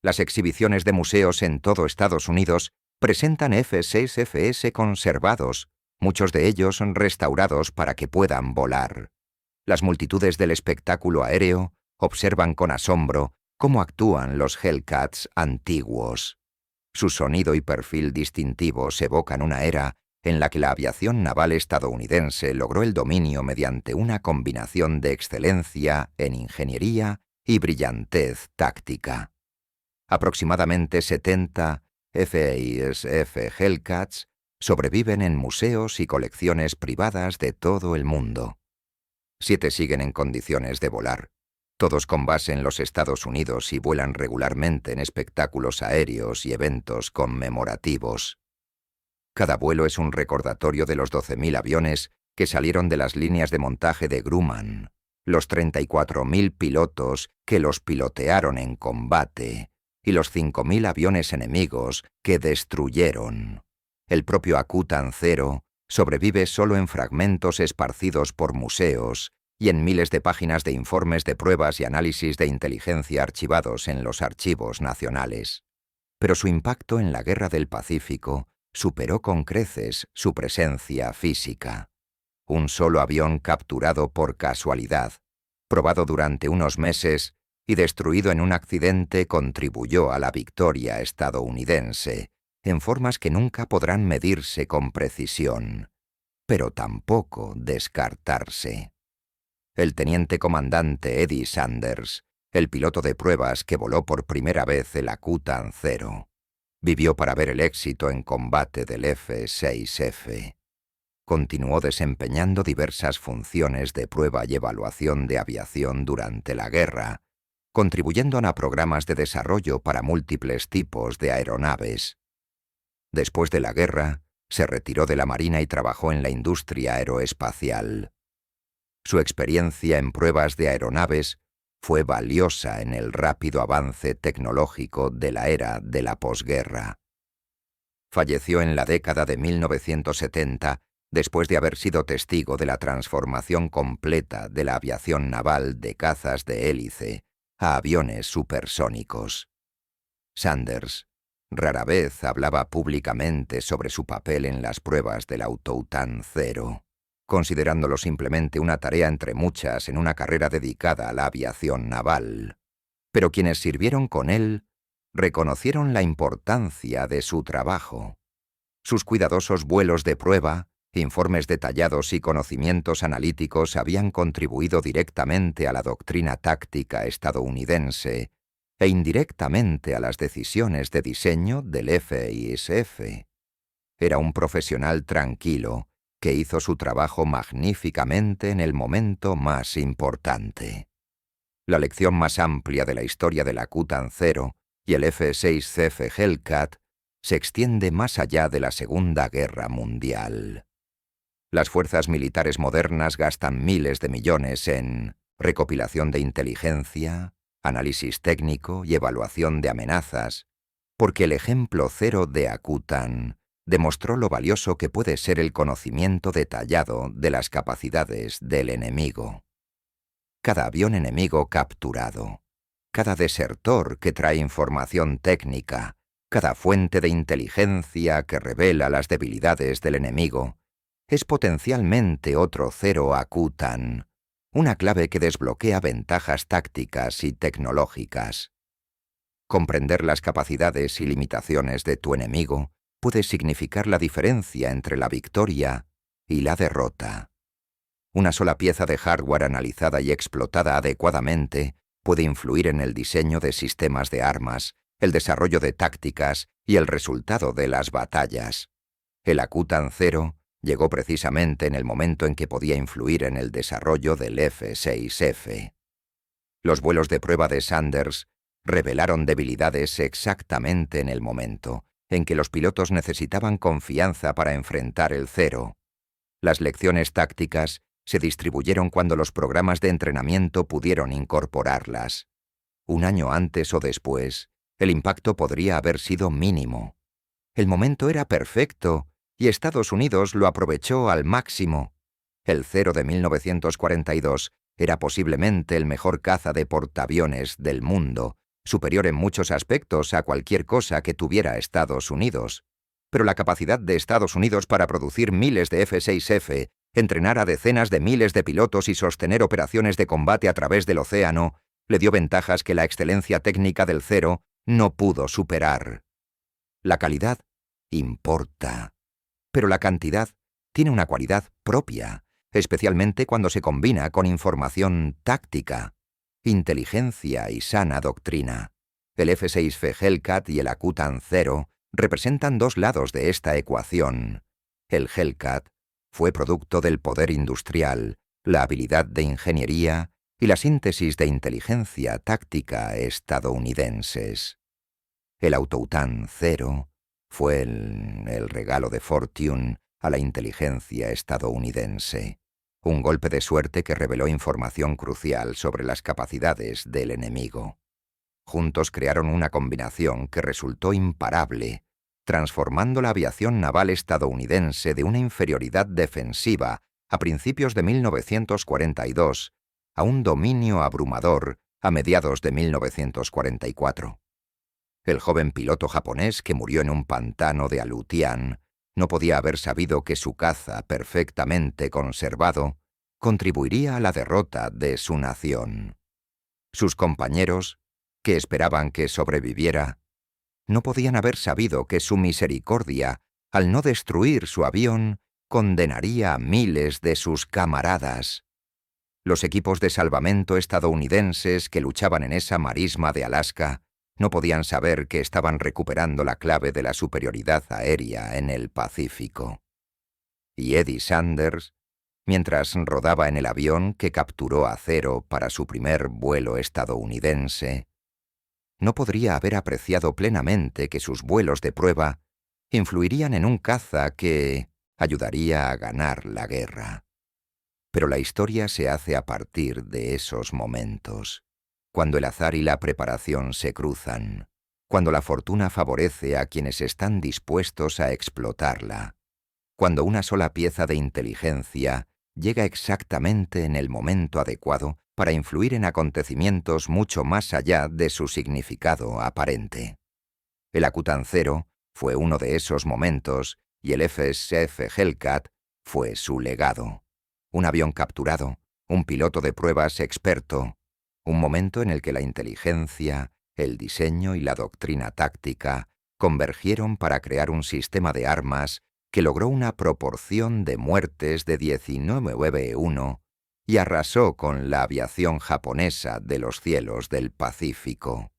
Las exhibiciones de museos en todo Estados Unidos presentan F-6FS conservados, muchos de ellos restaurados para que puedan volar. Las multitudes del espectáculo aéreo observan con asombro cómo actúan los Hellcats antiguos. Su sonido y perfil distintivos evocan una era en la que la aviación naval estadounidense logró el dominio mediante una combinación de excelencia en ingeniería y brillantez táctica. Aproximadamente 70 F-6F Hellcats sobreviven en museos y colecciones privadas de todo el mundo. 7 siguen en condiciones de volar, todos con base en los Estados Unidos y vuelan regularmente en espectáculos aéreos y eventos conmemorativos. Cada vuelo es un recordatorio de los 12.000 aviones que salieron de las líneas de montaje de Grumman, los 34.000 pilotos que los pilotearon en combate y los 5.000 aviones enemigos que destruyeron. El propio Akutan 0 sobrevive solo en fragmentos esparcidos por museos y en miles de páginas de informes de pruebas y análisis de inteligencia archivados en los archivos nacionales. Pero su impacto en la Guerra del Pacífico superó con creces su presencia física. Un solo avión capturado por casualidad, probado durante unos meses y destruido en un accidente contribuyó a la victoria estadounidense, en formas que nunca podrán medirse con precisión, pero tampoco descartarse. El teniente comandante Eddie Sanders, el piloto de pruebas que voló por primera vez el Akutan 0, vivió para ver el éxito en combate del F-6F. Continuó desempeñando diversas funciones de prueba y evaluación de aviación durante la guerra, contribuyendo a programas de desarrollo para múltiples tipos de aeronaves. Después de la guerra, se retiró de la Marina y trabajó en la industria aeroespacial. Su experiencia en pruebas de aeronaves fue valiosa en el rápido avance tecnológico de la era de la posguerra. Falleció en la década de 1970 después de haber sido testigo de la transformación completa de la aviación naval de cazas de hélice a aviones supersónicos. Sanders rara vez hablaba públicamente sobre su papel en las pruebas del Akutan 0, considerándolo simplemente una tarea entre muchas en una carrera dedicada a la aviación naval. Pero quienes sirvieron con él reconocieron la importancia de su trabajo. Sus cuidadosos vuelos de prueba, informes detallados y conocimientos analíticos habían contribuido directamente a la doctrina táctica estadounidense e indirectamente a las decisiones de diseño del F-6F. Era un profesional tranquilo que hizo su trabajo magníficamente en el momento más importante. La lección más amplia de la historia del Akutan 0 y el F-6F Hellcat se extiende más allá de la Segunda Guerra Mundial. Las fuerzas militares modernas gastan miles de millones en recopilación de inteligencia, análisis técnico y evaluación de amenazas, porque el ejemplo 0 de Akutan demostró lo valioso que puede ser el conocimiento detallado de las capacidades del enemigo. Cada avión enemigo capturado, cada desertor que trae información técnica, cada fuente de inteligencia que revela las debilidades del enemigo, es potencialmente otro 0 Akutan, una clave que desbloquea ventajas tácticas y tecnológicas. Comprender las capacidades y limitaciones de tu enemigo puede significar la diferencia entre la victoria y la derrota. Una sola pieza de hardware analizada y explotada adecuadamente puede influir en el diseño de sistemas de armas, el desarrollo de tácticas y el resultado de las batallas. El Akutan 0 llegó precisamente en el momento en que podía influir en el desarrollo del F-6F. Los vuelos de prueba de Sanders revelaron debilidades exactamente en el momento en que los pilotos necesitaban confianza para enfrentar el cero. Las lecciones tácticas se distribuyeron cuando los programas de entrenamiento pudieron incorporarlas. Un año antes o después, el impacto podría haber sido mínimo. El momento era perfecto y Estados Unidos lo aprovechó al máximo. El cero de 1942 era posiblemente el mejor caza de portaaviones del mundo, superior en muchos aspectos a cualquier cosa que tuviera Estados Unidos. Pero la capacidad de Estados Unidos para producir miles de F-6F, entrenar a decenas de miles de pilotos y sostener operaciones de combate a través del océano, le dio ventajas que la excelencia técnica del cero no pudo superar. La calidad importa, pero la cantidad tiene una cualidad propia, especialmente cuando se combina con información táctica, inteligencia y sana doctrina. El F-6F Hellcat y el Akutan 0 representan dos lados de esta ecuación. El Hellcat fue producto del poder industrial, la habilidad de ingeniería y la síntesis de inteligencia táctica estadounidenses. El Autoutan 0 fue el regalo de Fortune a la inteligencia estadounidense, un golpe de suerte que reveló información crucial sobre las capacidades del enemigo. Juntos crearon una combinación que resultó imparable, transformando la aviación naval estadounidense de una inferioridad defensiva a principios de 1942 a un dominio abrumador a mediados de 1944. El joven piloto japonés que murió en un pantano de Aleutian no podía haber sabido que su caza perfectamente conservado contribuiría a la derrota de su nación. Sus compañeros, que esperaban que sobreviviera, no podían haber sabido que su misericordia, al no destruir su avión, condenaría a miles de sus camaradas. Los equipos de salvamento estadounidenses que luchaban en esa marisma de Alaska no podían saber que estaban recuperando la clave de la superioridad aérea en el Pacífico. Y Eddie Sanders, mientras rodaba en el avión que capturó a cero para su primer vuelo estadounidense, no podría haber apreciado plenamente que sus vuelos de prueba influirían en un caza que ayudaría a ganar la guerra. Pero la historia se hace a partir de esos momentos, cuando el azar y la preparación se cruzan, cuando la fortuna favorece a quienes están dispuestos a explotarla, cuando una sola pieza de inteligencia llega exactamente en el momento adecuado para influir en acontecimientos mucho más allá de su significado aparente. El Akutan 0 fue uno de esos momentos y el F-6F Hellcat fue su legado. Un avión capturado, un piloto de pruebas experto, un momento en el que la inteligencia, el diseño y la doctrina táctica convergieron para crear un sistema de armas que logró una proporción de muertes de 19-1 y arrasó con la aviación japonesa de los cielos del Pacífico.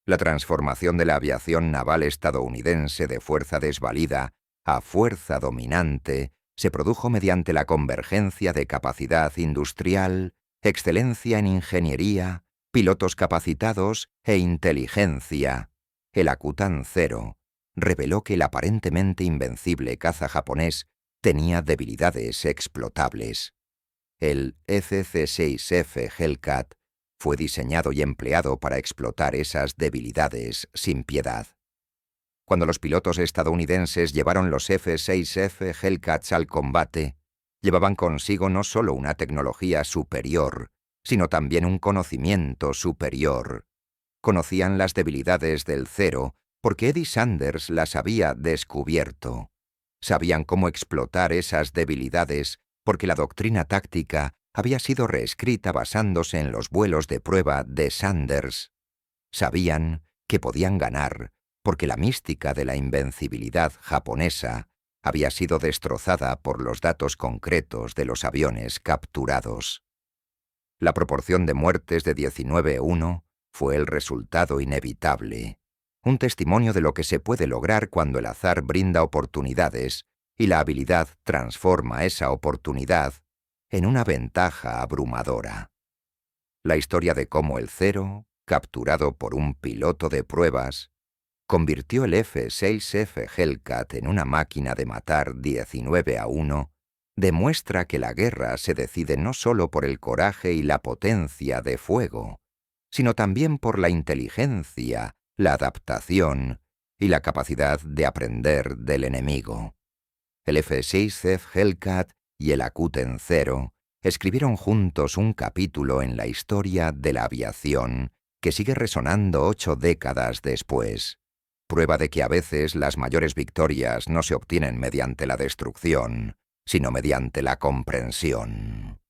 La transformación de la aviación naval estadounidense de fuerza desvalida a fuerza dominante se produjo mediante la convergencia de capacidad industrial, excelencia en ingeniería, pilotos capacitados e inteligencia. El Akutan 0 reveló que el aparentemente invencible caza japonés tenía debilidades explotables. El FC-6F Hellcat fue diseñado y empleado para explotar esas debilidades sin piedad. Cuando los pilotos estadounidenses llevaron los F-6F Hellcats al combate, llevaban consigo no solo una tecnología superior, sino también un conocimiento superior. Conocían las debilidades del cero porque Eddie Sanders las había descubierto. Sabían cómo explotar esas debilidades porque la doctrina táctica había sido reescrita basándose en los vuelos de prueba de Sanders. Sabían que podían ganar porque la mística de la invencibilidad japonesa había sido destrozada por los datos concretos de los aviones capturados. La proporción de muertes de 19-1 fue el resultado inevitable, un testimonio de lo que se puede lograr cuando el azar brinda oportunidades y la habilidad transforma esa oportunidad en una ventaja abrumadora. la historia de cómo el Zero, capturado por un piloto de pruebas, convirtió el F-6F Hellcat en una máquina de matar 19-1, demuestra que la guerra se decide no solo por el coraje y la potencia de fuego, sino también por la inteligencia, la adaptación y la capacidad de aprender del enemigo. El F-6F Hellcat y el Akuten Zero escribieron juntos un capítulo en la historia de la aviación que sigue resonando 8 décadas después. Prueba de que a veces las mayores victorias no se obtienen mediante la destrucción, sino mediante la comprensión.